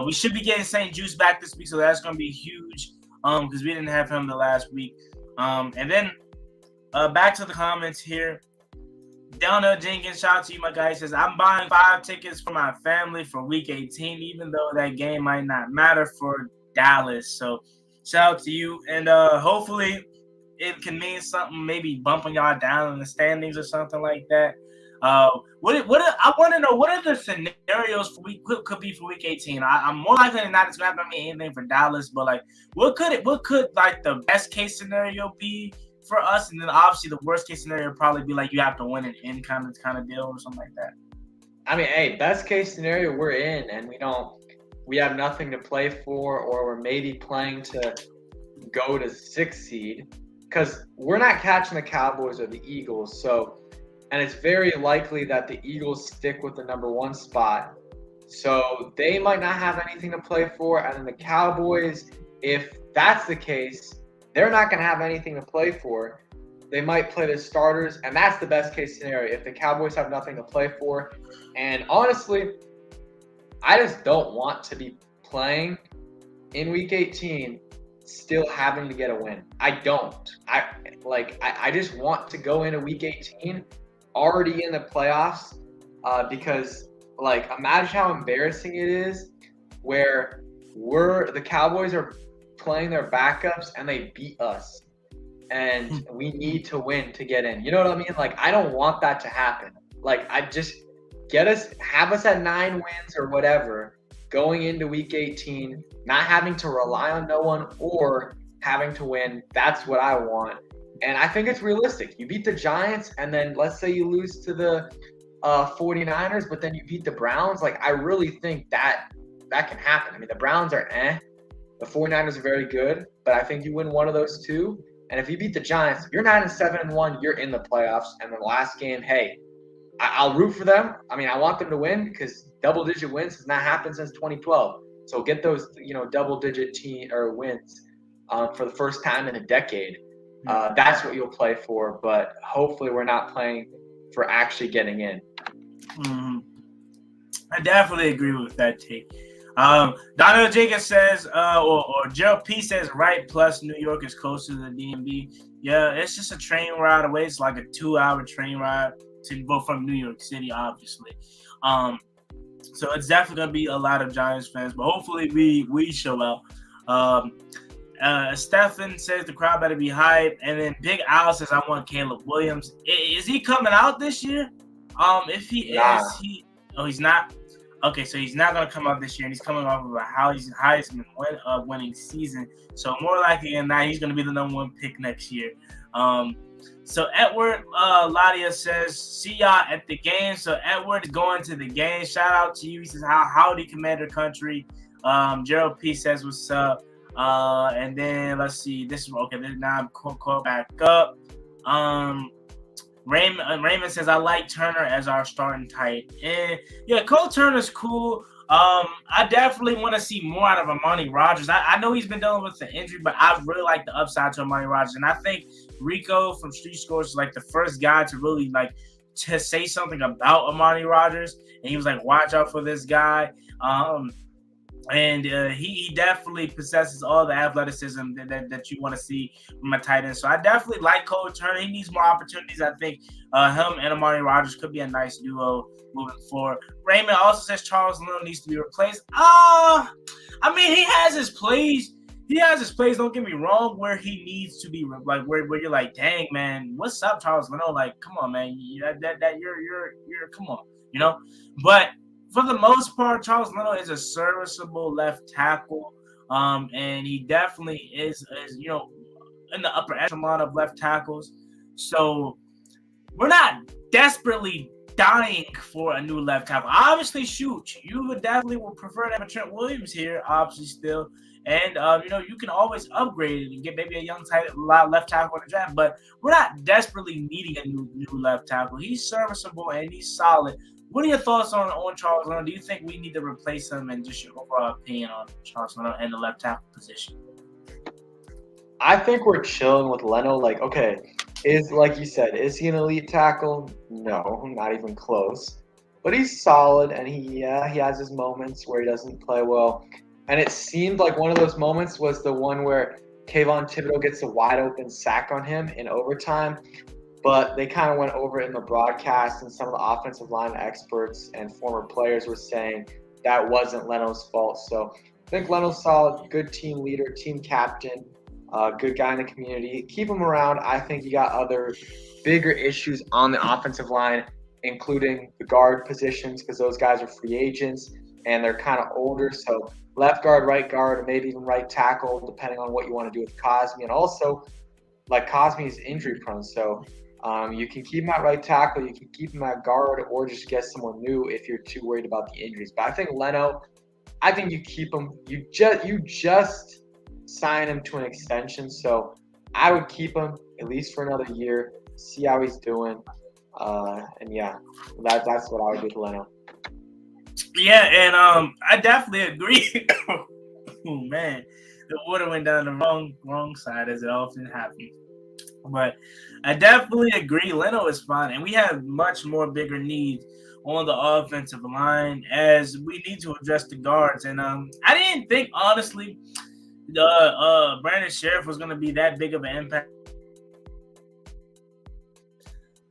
We should be getting St-Juste back this week, so that's going to be huge because we didn't have him the last week. And then back to the comments here. Delna Jenkins, shout out to you, my guy. He says, I'm buying 5 tickets for my family for week 18, even though that game might not matter for Dallas. So shout out to you. And hopefully it can mean something, maybe bumping y'all down in the standings or something like that. I want to know, what are the scenarios could be for week 18? I'm more likely than not it's going to mean anything for Dallas, but like what could like the best case scenario be for us? And then obviously the worst case scenario would probably be like you have to win an in kind of deal or something like that. I mean, hey, best case scenario, we're in and we have nothing to play for, or we're maybe playing to go to 6th seed, because we're not catching the Cowboys or the Eagles. So, and it's very likely that the Eagles stick with the number 1 spot. So they might not have anything to play for. And then the Cowboys, if that's the case, they're not going to have anything to play for. They might play the starters, and that's the best case scenario if the Cowboys have nothing to play for. And honestly, I just don't want to be playing in week 18 still having to get a win. I don't. I just want to go into week 18 already in the playoffs, because like, imagine how embarrassing it is where the Cowboys are playing their backups and they beat us and we need to win to get in. You know what I mean? Like, I don't want that to happen. Like, I just have us at 9 wins or whatever going into week 18, not having to rely on no one or having to win. That's what I want. And I think it's realistic. You beat the Giants, and then let's say you lose to the 49ers, but then you beat the Browns. Like, I really think that can happen. I mean, the Browns are The 49ers are very good, but I think you win one of those two. And if you beat the Giants, you're 9-7-1, you're in the playoffs. And the last game, hey, I'll root for them. I mean, I want them to win because double-digit wins has not happened since 2012. So get those, double-digit wins for the first time in a decade. That's what you'll play for. But hopefully, we're not playing for actually getting in. Mm-hmm. I definitely agree with that take. Donald Jenkins says, or Gerald P says, right. Plus, New York is closer to the DMV. Yeah, it's just a train ride away. It's like a 2-hour train ride to go from New York City, obviously. So it's definitely gonna be a lot of Giants fans, but hopefully we show out. Stefan says the crowd better be hyped, and then Big Al says I want Caleb Williams. Is he coming out this year? If he is, he's not. Okay, so he's not going to come out this year, and he's coming off of a Heisman winning season. So more likely than not, he's going to be the number one pick next year. So Edward Ladia says, see y'all at the game. So Edward is going to the game. Shout out to you. He says, howdy, Commander Country. Gerald P says, what's up? And then let's see. This is okay. Now I'm caught back up. Raymond says, I like Turner as our starting tight end. Yeah, Cole Turner's cool. I definitely want to see more out of Amani Rodgers. I know he's been dealing with the injury, but I really like the upside to Amani Rodgers. And I think Rico from Street Scores is like the first guy to really to say something about Amani Rodgers. And he was like, watch out for this guy. And he definitely possesses all the athleticism that you want to see from a tight end. So I definitely like Cole Turner. He needs more opportunities. I think him and Amani Rodgers could be a nice duo moving forward. Raymond also says Charles Leno needs to be replaced. I mean, he has his plays. Don't get me wrong, where he needs to be where you're like, dang man, what's up, Charles Leno? Like, come on, man, you're come on, But for the most part, Charles Leno is a serviceable left tackle, and he definitely is in the upper echelon of left tackles. So we're not desperately dying for a new left tackle. Obviously, you would definitely prefer to have a Trent Williams here, obviously still, and you can always upgrade it and get maybe a young left tackle in the draft. But we're not desperately needing a new left tackle. He's serviceable and he's solid. What are your thoughts on Charles Leno? Do you think we need to replace him, and just your overall opinion on Charles Leno and the left tackle position? I think we're chilling with Leno. Like, okay, like you said, is he an elite tackle? No, not even close. But he's solid, and he has his moments where he doesn't play well. And it seemed like one of those moments was the one where Kayvon Thibodeau gets a wide open sack on him in overtime. But they kind of went over it in the broadcast, and some of the offensive line experts and former players were saying that wasn't Leno's fault. So I think Leno's solid, good team leader, team captain, good guy in the community. Keep him around. I think you got other bigger issues on the offensive line, including the guard positions, because those guys are free agents and they're kind of older. So left guard, right guard, or maybe even right tackle, depending on what you want to do with Cosme. And also, Cosme is injury prone, so you can keep him at right tackle, you can keep him at guard, or just get someone new if you're too worried about the injuries. But I think Leno, you keep him. You just sign him to an extension, so I would keep him at least for another year, see how he's doing, and yeah, that's what I would do to Leno. Yeah, and I definitely agree. Oh man, the water went down the wrong side, as it often happens. But I definitely agree. Leno is fine, and we have much more bigger needs on the offensive line as we need to address the guards. And I didn't think, honestly, the Brandon Sheriff was going to be that big of an impact.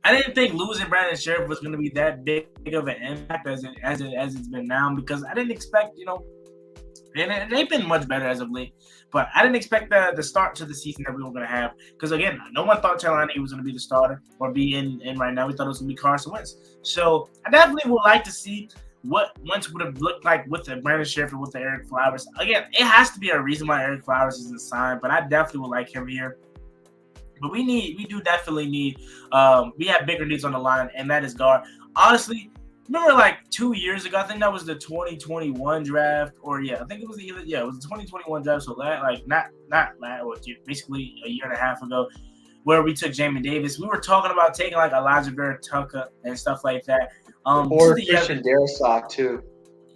I didn't think losing Brandon Sheriff was going to be that big of an impact as it's been now, because I didn't expect, and they've been much better as of late. But I didn't expect the start to the season that we were going to have. Because, again, no one thought Carolina was going to be the starter or be in right now. We thought it was going to be Carson Wentz. So I definitely would like to see what Wentz would have looked like with the Brandon Scherf and with the Eric Flowers. Again, it has to be a reason why Eric Flowers isn't signed, but I definitely would like him here. But we do definitely need, we have bigger needs on the line, and that is guard. Honestly, remember like 2 years ago, I think that was the 2021 draft, or I think it was it was the 2021 draft. So basically a year and a half ago, where we took Jamin Davis. We were talking about taking like Elijah Vera Tucker and stuff like that. Or Christian Darrisaw too.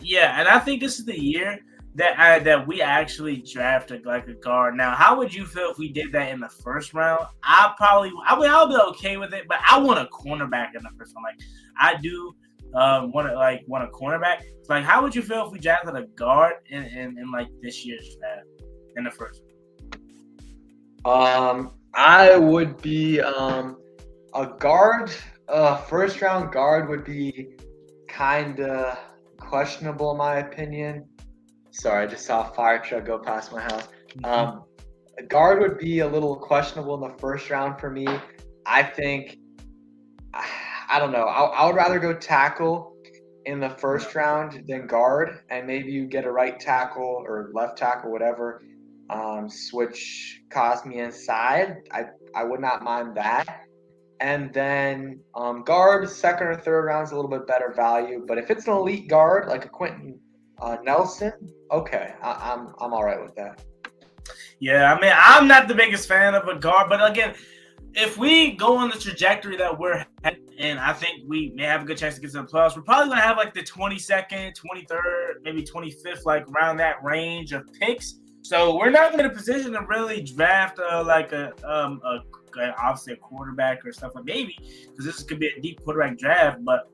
Yeah, and I think this is the year that we actually drafted like a guard. Now, how would you feel if we did that in the first round? I'll be okay with it, but I want a cornerback in the first round. Like I do want a cornerback. So, like, how would you feel if we drafted a guard in like this year's draft in the first round? I would be a guard. First round guard would be kind of questionable in my opinion. Sorry, I just saw a fire truck go past my house. A guard would be a little questionable in the first round for me. I think, I don't know. I would rather go tackle in the first round than guard, and maybe you get a right tackle or left tackle, whatever. Switch Cosme inside. I would not mind that. And then guard, second or third round is a little bit better value. But if it's an elite guard like a Quentin Nelson, okay, I'm all right with that. Yeah, I mean, I'm not the biggest fan of a guard, but again, if we go on the trajectory that we're at, and I think we may have a good chance to get to the playoffs, we're probably going to have like the 22nd, 23rd, maybe 25th, like around that range of picks. So we're not in a position to really draft obviously a quarterback or stuff like maybe, because this could be a deep quarterback draft, but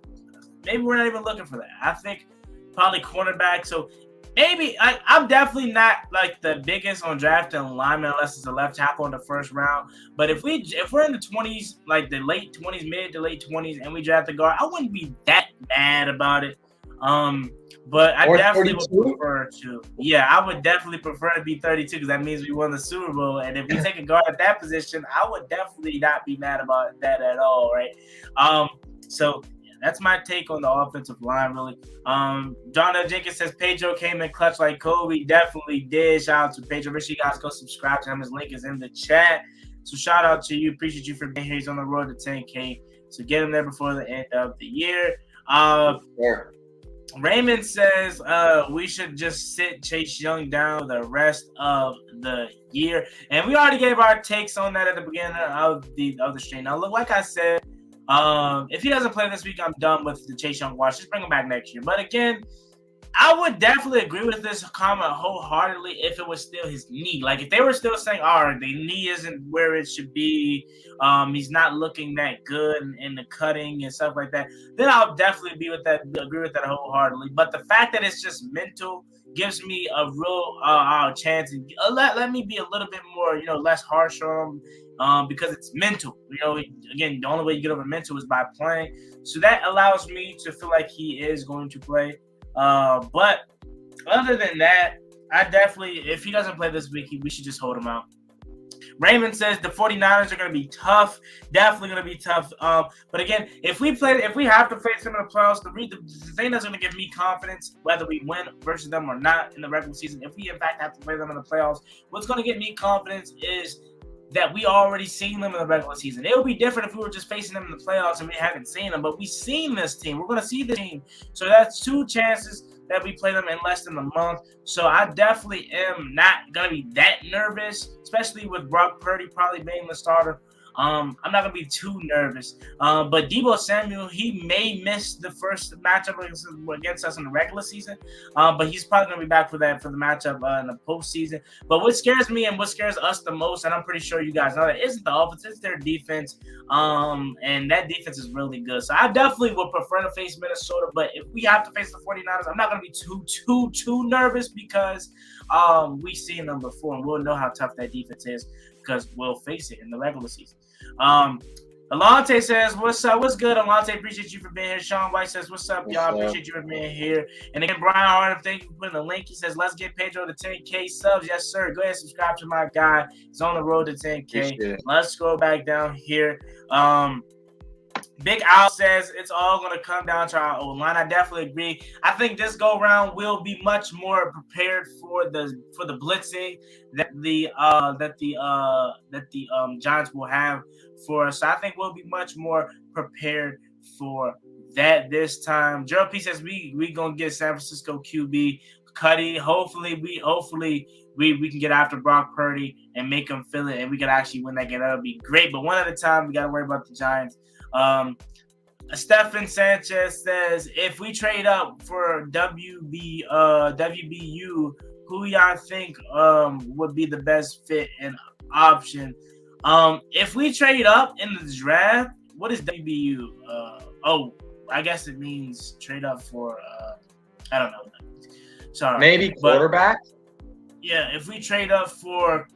maybe we're not even looking for that. I think probably cornerback. So maybe I'm definitely not like the biggest on drafting lineman unless it's a left tackle in the first round. But if we're in the 20s, like the late 20s, mid to late 20s, and we draft a guard, I wouldn't be that mad about it. But I definitely 32? Would prefer to. Yeah, I would definitely prefer to be 32 because that means we won the Super Bowl. And if we take a guard at that position, I would definitely not be mad about that at all, right? So that's my take on the offensive line, really. Donna Jenkins says Pedro came in clutch like Kobe. Definitely did. Shout out to Pedro. Make sure you guys go subscribe to him. His link is in the chat. So shout out to you. Appreciate you for being here. He's on the road to 10K. So get him there before the end of the year. Raymond says we should just sit Chase Young down the rest of the year. And we already gave our takes on that at the beginning of the stream. Now, look, like I said, if he doesn't play this week, I'm done with the Chase Young watch. Just bring him back next year. But again, I would definitely agree with this comment wholeheartedly if it was still his knee. Like if they were still saying, all right, the knee isn't where it should be, he's not looking that good in the cutting and stuff like that, then I'll definitely agree with that wholeheartedly. But the fact that it's just mental gives me a real chance, and let me be a little bit more, less harsh on him. Because it's mental. Again, the only way you get over mental is by playing. So that allows me to feel like he is going to play. But other than that, I definitely, if he doesn't play this week, we should just hold him out. Raymond says the 49ers are going to be tough. Definitely going to be tough. But again, if we have to face them in the playoffs, the thing that's going to give me confidence, whether we win versus them or not in the regular season, if we in fact have to play them in the playoffs, what's going to give me confidence is that we already seen them in the regular season. It would be different if we were just facing them in the playoffs and we haven't seen them, but we've seen this team. We're going to see the team. So that's 2 chances that we play them in less than a month. So I definitely am not going to be that nervous, especially with Brock Purdy probably being the starter. I'm not going to be too nervous. But Deebo Samuel, he may miss the first matchup against us in the regular season. But he's probably going to be back for the matchup in the postseason. But what scares me and what scares us the most, and I'm pretty sure you guys know that, isn't the offense, it's their defense. And that defense is really good. So I definitely would prefer to face Minnesota. But if we have to face the 49ers, I'm not going to be too nervous because we've seen them before. And we'll know how tough that defense is because we'll face it in the regular season. Alante says, what's up? What's good, Alante? Appreciate you for being here. Sean White says, what's up, y'all? Appreciate you for being here. And again, Brian Harden, thank you for putting the link. He says, let's get Pedro to 10K subs. Yes, sir. Go ahead and subscribe to my guy. He's on the road to 10K. Let's go back down here. Big Al says it's all going to come down to our O-line. I definitely agree. I think this go round will be much more prepared for the blitzing that the Giants will have for us. So I think we'll be much more prepared for that this time. Gerald P says we gonna get San Francisco QB Cuddy. Hopefully we can get after Brock Purdy and make him feel it, and we can actually win that game. That'll be great. But one at a time, we got to worry about the Giants. Stephen Sanchez says, if we trade up for WBU, who y'all think would be the best fit and option? If we trade up in the draft, what is WBU? I guess it means trade up for I don't know. Sorry. Maybe quarterback? Yeah, if we trade up for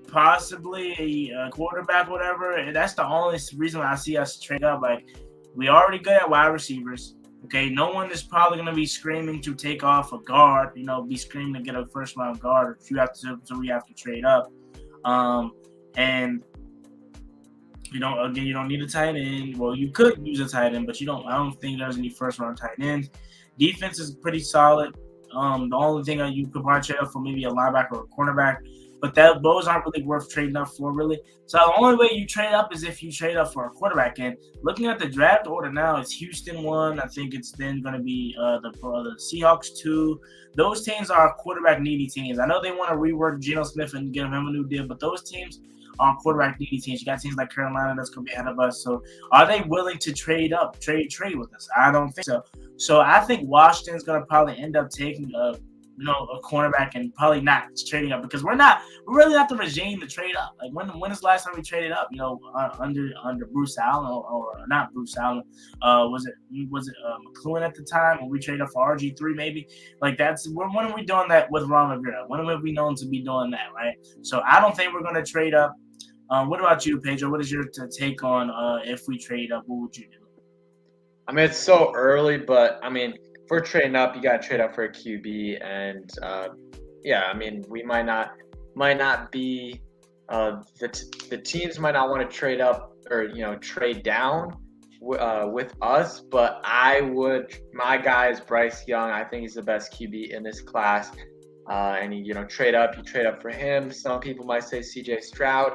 possibly a quarterback, whatever, that's the only reason I see us trade up. Like, we already good at wide receivers. Okay, no one is probably going to be screaming to take off a guard, be screaming to get a first round guard if so we have to trade up. And again, you don't need a tight end. Well, you could use a tight end, but I don't think there's any first round tight ends. Defense is pretty solid. The only thing you could probably trade up for maybe a linebacker or a cornerback, but those aren't really worth trading up for, really. So the only way you trade up is if you trade up for a quarterback. And looking at the draft order now, it's Houston 1. I think it's then going to be the Seahawks 2. Those teams are quarterback needy teams. I know they want to rework Geno Smith and get him a new deal, but those teams are quarterback needy teams. You got teams like Carolina that's going to be ahead of us. So are they willing to trade up, trade with us? I don't think so. So I think Washington's going to probably end up taking a cornerback and probably not trading up, because we're really not the regime to trade up. Like, when is the last time we traded up? Under Bruce Allen or not Bruce Allen? Was it McLuhan at the time when we traded up for RG3 maybe? Like, when are we doing that with Ron Rivera? When have we known to be doing that, right? So I don't think we're going to trade up. What about you, Pedro? What is your take on if we trade up? What would you do? I mean, it's so early, but I mean, if we're trading up, you got to trade up for a QB, and I mean, we might not be the teams might not want to trade up or trade down with us, but I would. My guy is Bryce Young. I think he's the best QB in this class, and you trade up. You trade up for him. Some people might say C.J. Stroud.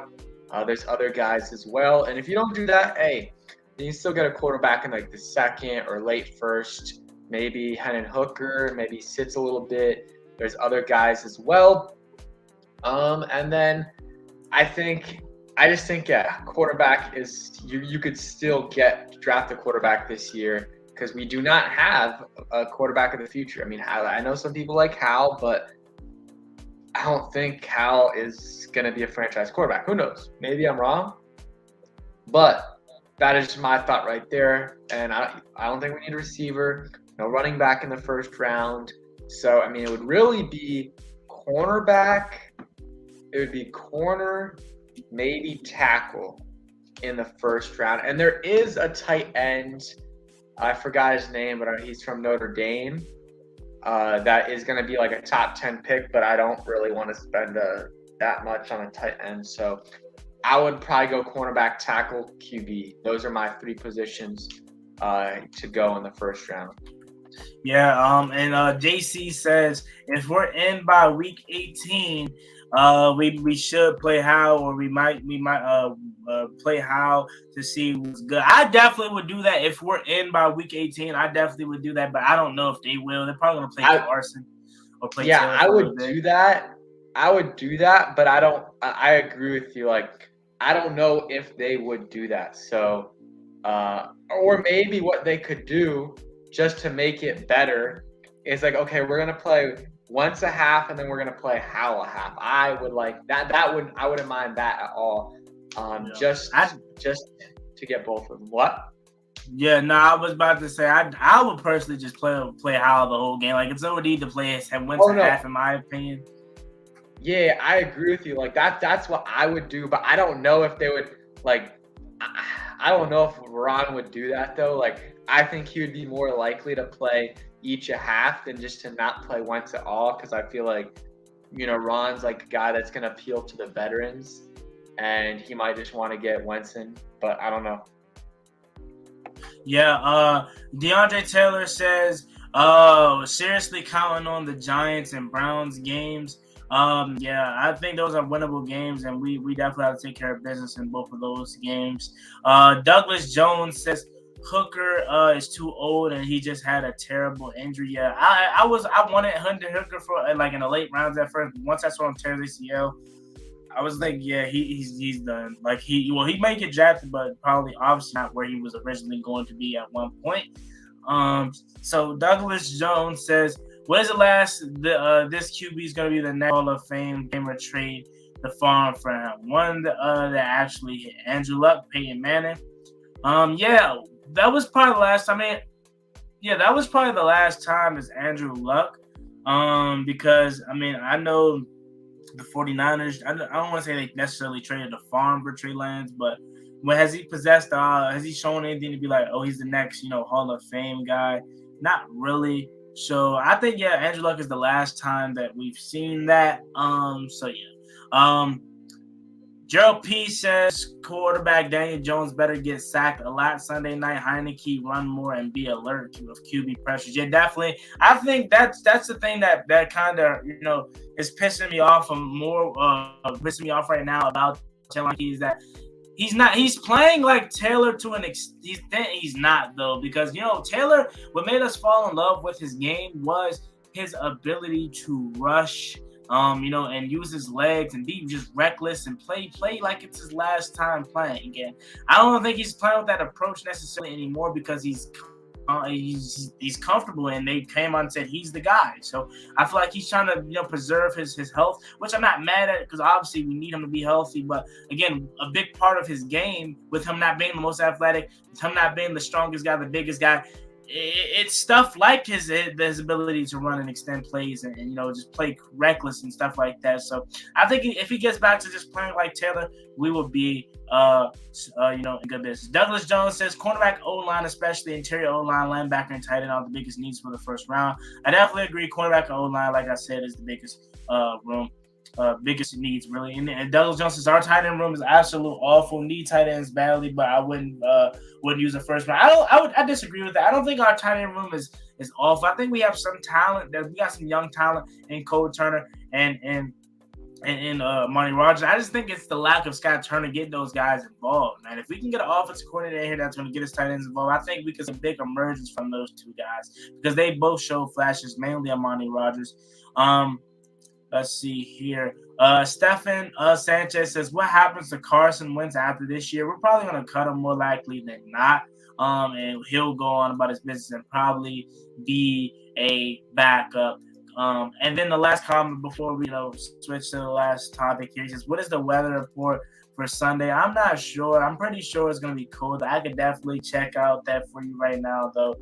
There's other guys as well, and if you don't do that, hey, then you still get a quarterback in like the second or late first. Maybe Hendon Hooker, maybe sits a little bit. There's other guys as well. And then I just think quarterback is you could still draft a quarterback this year, because we do not have a quarterback of the future. I mean, I know some people like Hal, but I don't think Hal is going to be a franchise quarterback. Who knows? Maybe I'm wrong. But that is my thought right there. And I don't think we need a receiver. No running back in the first round. So, I mean, it would really be cornerback. It would be corner, maybe tackle in the first round. And there is a tight end. I forgot his name, but he's from Notre Dame. That is going to be like a top 10 pick, but I don't really want to spend that much on a tight end. So I would probably go cornerback, tackle, QB. Those are my three positions to go in the first round. Yeah, and JC says if we're in by week 18, we should play Hal, or we might play Hal to see who's good. I definitely would do that if we're in by week 18. I definitely would do that, but I don't know if they will. They're probably gonna play Carson or play. Yeah, I would do that. I would do that, but I don't. I agree with you. Like, I don't know if they would do that. So, or maybe what they could do, just to make it better, is like, okay, we're gonna play once a half, and then we're gonna play Hal a half. I would like that. I wouldn't mind that at all. Just to get both of them. What? Yeah, no, I was about to say I would personally just play Hal the whole game. Like, it's no need to play once a half, in my opinion. Yeah, I agree with you. Like, that's what I would do, but I don't know if they would, like, I don't know if Ron would do that, though. Like, I think he would be more likely to play each a half than just to not play once at all, because I feel like, Ron's like a guy that's going to appeal to the veterans, and he might just want to get Wentz in, but I don't know. Yeah, DeAndre Taylor says, seriously counting on the Giants and Browns games. Yeah, I think those are winnable games, and we definitely have to take care of business in both of those games. Douglas Jones says Hooker is too old and he just had a terrible injury. Yeah, I wanted Hunter Hooker for like in the late rounds at first. Once I saw him tear his ACL, I was like, yeah, he's done. Like he may get drafted, but probably obviously not where he was originally going to be at one point. So Douglas Jones says, "What is the last? This QB is going to be the next Hall of Fame gamer trade the farm for him. One that actually hit Andrew Luck, Peyton Manning. Yeah, that was probably the last time. Yeah, that was probably the last time is Andrew Luck. Because I know the 49ers, I don't want to say they necessarily traded the farm for Trey Lance, but when has he shown anything to be like, oh, he's the next, Hall of Fame guy? Not really. So I think, yeah, Andrew Luck is the last time that we've seen that. So yeah. Gerald P says quarterback Daniel Jones better get sacked a lot Sunday night. Heineke run more and be alert with QB pressures. Yeah, definitely. I think that's the thing that kind of is pissing me off pissing me off right now about Heineke is that he's playing like Taylor to an extent. He's not though, because Taylor, what made us fall in love with his game was his ability to rush, and use his legs and be just reckless and play like it's his last time playing again. I don't think he's playing with that approach necessarily anymore because he's comfortable, and they came on and said he's the guy. So I feel like he's trying to preserve his health, which I'm not mad at because obviously we need him to be healthy. But again, a big part of his game, with him not being the most athletic, with him not being the strongest guy, the biggest guy, it's stuff like his ability to run and extend plays and just play reckless and stuff like that. So I think if he gets back to just playing like Taylor, we will be in good business. Douglas Jones says cornerback, O-line, especially interior O-line, linebacker, and tight end are the biggest needs for the first round. I definitely agree. Cornerback and O-line, like I said, is the biggest biggest needs really. And Douglas Jones says our tight end room is absolute awful. Need tight ends badly, but I wouldn't use a first round. I disagree with that. I don't think our tight end room is awful. I think we have some talent. We got some young talent in Cole Turner and Monty Rogers. I just think it's the lack of Scott Turner getting those guys involved, man. If we can get an offensive coordinator here that's going to get his tight ends involved, I think we could see a big emergence from those two guys because they both show flashes, mainly on Monty Rogers. Let's see here. Stefan Sanchez says, what happens to Carson Wentz after this year? We're probably going to cut him more likely than not. And he'll go on about his business and probably be a backup. And then the last comment before we switch to the last topic here, he says, what is the weather report for Sunday? I'm not sure. I'm pretty sure it's going to be cold. I could definitely check out that for you right now, though.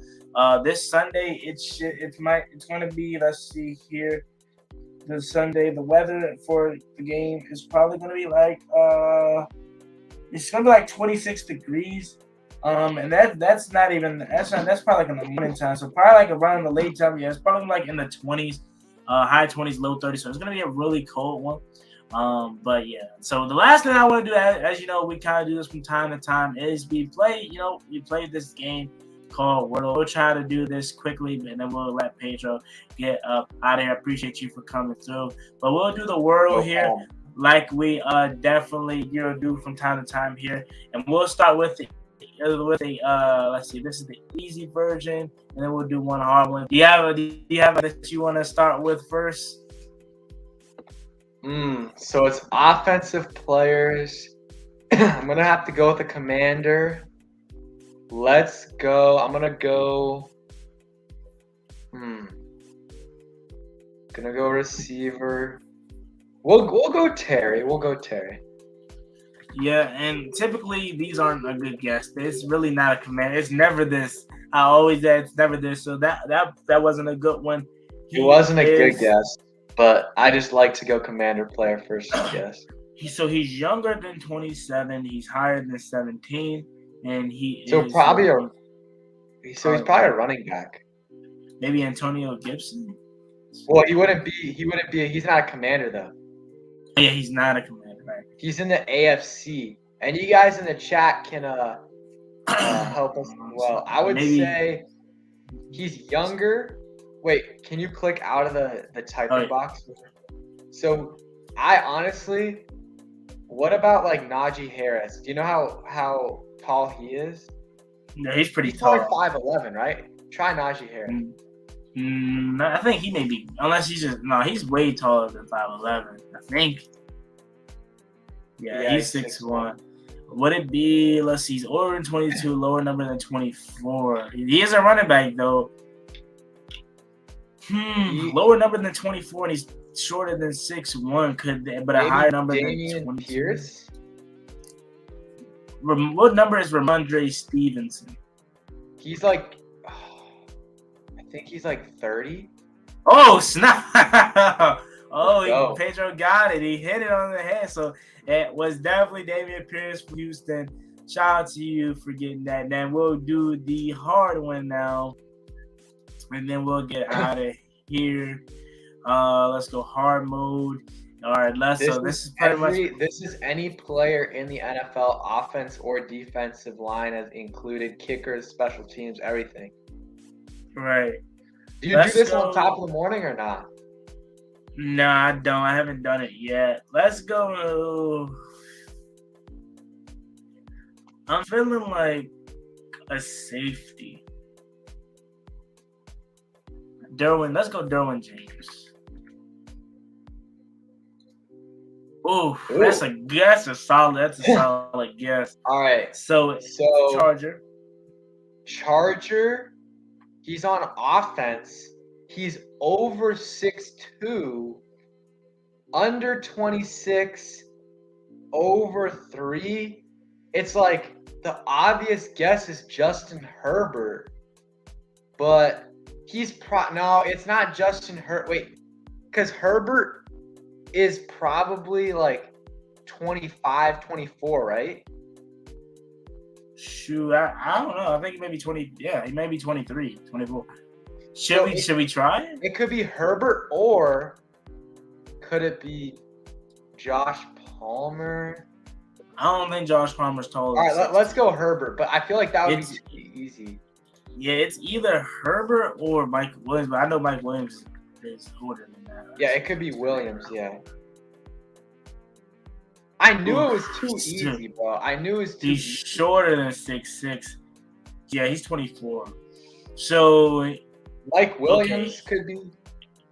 This Sunday, it's going to be, let's see here. This Sunday, the weather for the game is probably going to be like it's going to be like 26 degrees, and that's probably like in the morning time. So probably like around the late time, yeah, it's probably like in the 20s, high 20s, low 30s. So it's going to be a really cold one. But yeah. So the last thing I want to do, as you know, we kind of do this from time to time, is we play this game called Wordle. We'll try to do this quickly, and then we'll let Pedro get up out of here. I appreciate you for coming through. But we'll do the Wordle here like we definitely do from time to time here. And we'll start with let's see, this is the easy version, and then we'll do one hard one. Do you have that you want to start with first? So it's offensive players. I'm going to have to go with a commander. Let's go. I'm gonna go. Gonna go receiver. We'll go Terry. Yeah, and typically these aren't a good guess. It's really not a command. It's never this. I always say it's never this. So that wasn't a good one. It wasn't a good guess, but I just like to go commander player first, I guess. He's younger than 27. He's higher than 17. And he's probably a running back. Maybe Antonio Gibson. Well, he wouldn't be. He's not a commander though. Yeah, he's not a commander. Right? He's in the AFC. And you guys in the chat can help us. Well, I would Maybe. say he's younger. Wait, can you click out of the typing Oh, box? So, I honestly, what about like Najee Harris? Do you know how tall he is? no, he's pretty He's probably tall. 5'11", right? Try Najee Harris. I think he may be, unless he's just no. He's way taller than 5'11". I think. Yeah, he's 6'1". Would it be? Let's see. He's older than 22, lower number than 24. He is a running back though. Lower number than 24, and he's shorter than 6'1". But a higher number Damian than 22. Pierce? What number is Ramondre Stevenson? He's like, I think he's like 30. Oh, snap! Pedro got it. He hit it on the head. So it was definitely Dameon Pierce from Houston. Shout out to you for getting that. Then we'll do the hard one now, and then we'll get out of here. Let's go hard mode. All right, this is any player in the NFL, offense or defensive line, as included kickers, special teams, everything. Right. Do you do this on top of the morning or not? No, I don't. I haven't done it yet. Let's go. I'm feeling like a safety. Let's go Derwin James. Ooh, that's a solid guess. All right. So Charger. He's on offense. He's over 6'2", under 26, over 3. It's like the obvious guess is Justin Herbert, but no, it's not Justin Herbert. Wait, because Herbert is probably like 25, 24, right? Shoot, I don't know. I think he may be 20. Yeah, he may be 23, 24. Should we try it? It could be Herbert, or could it be Josh Palmer? I don't think Josh Palmer's taller. All right, let's go Herbert, but I feel like that would be easy. Yeah, it's either Herbert or Mike Williams, but I know Mike Williams is older than that. Yeah, it could be Williams, yeah. I knew it was too easy, bro. I knew it was too easy. He's shorter than 6'6". Yeah, he's 24. So Mike Williams could be.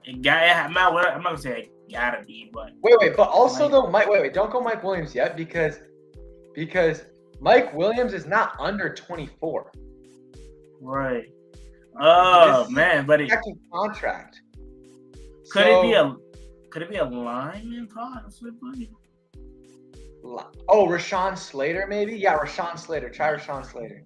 I'm not gonna say it gotta be, but wait, but also wait, don't go Mike Williams yet because Mike Williams is not under 24. Right. Oh man, but second contract. Could it be a lineman possibly? Oh, Rashawn Slater maybe? Yeah, Rashawn Slater. Try Rashawn Slater.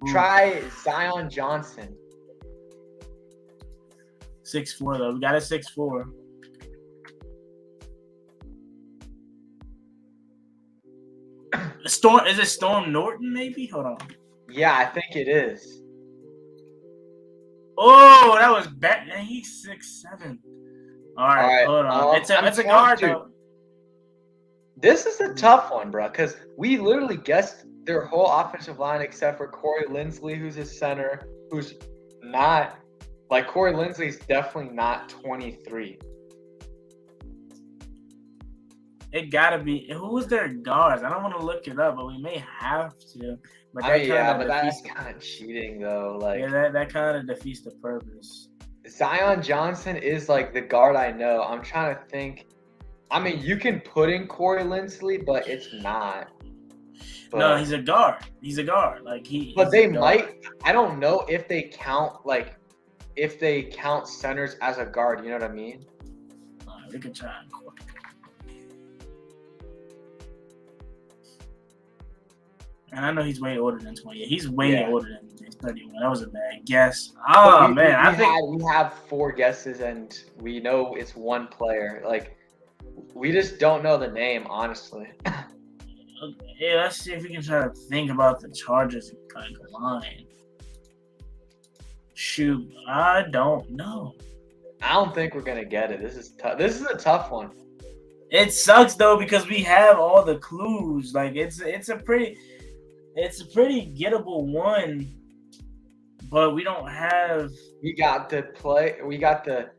Try Zion Johnson. 6'4" though. We got a 6'4". Is it Storm Norton maybe? Hold on. Yeah, I think it is. Oh, that was bad. He's 6'7". All right, hold on. It's a guard though. This is a tough one, bro, because we literally guessed their whole offensive line except for Corey Linsley, who's a center, who's not like Corey Linsley's definitely not 23. It gotta be. Who's their guards? I don't want to look it up, but we may have to. But that's kind of cheating though. Like, yeah, that kind of defeats the purpose. Zion Johnson is like the guard I know. I'm trying to think. I mean, you can put in Corey Linsley, but it's not. But, no, he's a guard. He's a guard. Like But they might. I don't know if they count centers as a guard. You know what I mean? We could try. And I know he's way older than 20. He's way older than 31. That was a bad guess. Oh man, we have 4 guesses and we know it's one player. Like, we just don't know the name, honestly. Yeah, let's see if we can try to think about the Chargers line. Shoot, I don't know. I don't think we're gonna get it. This is tough. This is a tough one. It sucks though because we have all the clues. Like it's a pretty gettable one, but we don't have. We got the play. We got the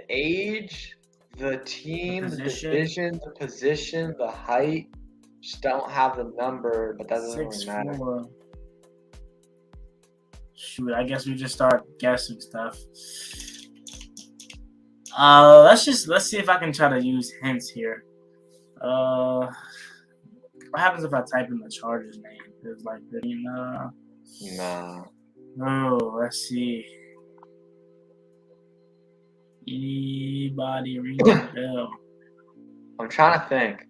age, the team, the division, the position, the height. Just don't have the number, but that doesn't really matter. 6'4". Shoot, I guess we just start guessing stuff. Let's see if I can try to use hints here. What happens if I type in the Chargers name? It's like, Nah. Oh, let's see. Anybody ring the bell? I'm trying to think.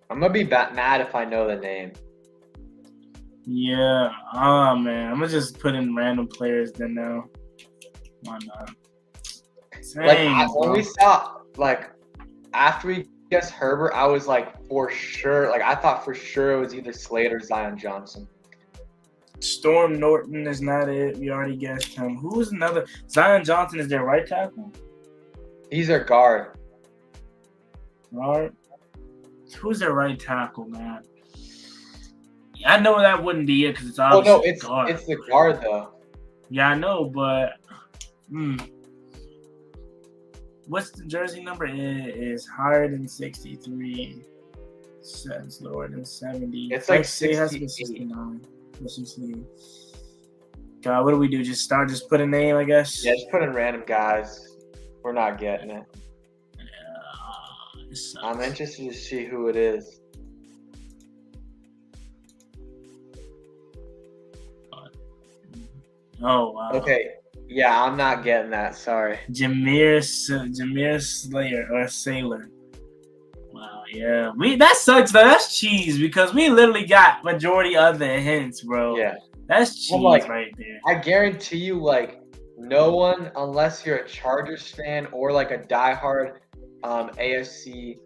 I'm gonna be mad if I know the name. Yeah. Oh man, I'm gonna just put in random players then now. Why not? Dang, when we saw after we guessed Herbert, I was like for sure. Like I thought for sure it was either Slade or Zion Johnson. Storm Norton is not it. We already guessed him. Who's another? Zion Johnson is their right tackle? He's their guard. Guard? Who's their right tackle, man? I know that wouldn't be it because it's obviously guard. It's the guard though. Yeah, I know, but what's the jersey number? It is higher than 63. It's lower than 70. It's like 69. 68. God, what do we do? Just put a name, I guess? Yeah, just put in random guys. We're not getting it. Yeah, I'm interested to see who it is. Oh, wow. Okay. Yeah, I'm not getting that. Sorry. Jameer Slayer or Sailor. Wow, yeah. That sucks though. That's cheese because we literally got majority of the hints, bro. Yeah. That's cheese right there. I guarantee you, no one, unless you're a Chargers fan or a diehard AFC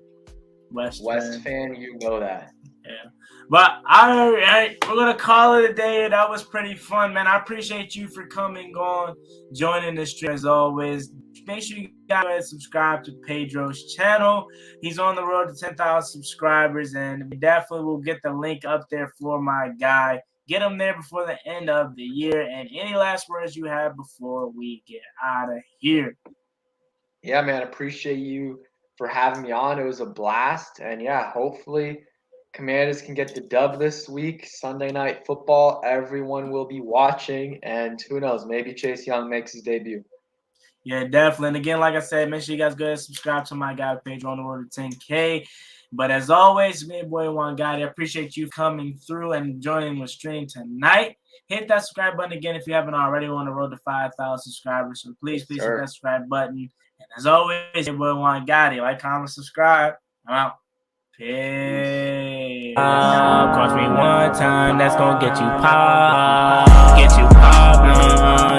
West fan, you know that. Yeah. But all right, we're gonna call it a day. That was pretty fun, man. I appreciate you for coming on, joining the stream as always. Make sure you guys subscribe to Pedro's channel. He's on the road to 10,000 subscribers, and we definitely will get the link up there for my guy. Get him there before the end of the year. And any last words you have before we get out of here? Yeah, man. Appreciate you for having me on. It was a blast, and yeah, hopefully Commanders can get the dub this week. Sunday Night Football. Everyone will be watching, and who knows? Maybe Chase Young makes his debut. Yeah, definitely. And again, like I said, make sure you guys go ahead and subscribe to my guy page on the road to 10K. But as always, me and boy Juan Gotti, I appreciate you coming through and joining the stream tonight. Hit that subscribe button again if you haven't already. We're on the road to 5,000 subscribers. So please hit that subscribe button. And as always, your boy Juan Gotti, like, comment, subscribe. I'm out. Peace. Cross me one time, that's gonna get you pop. Get you pop.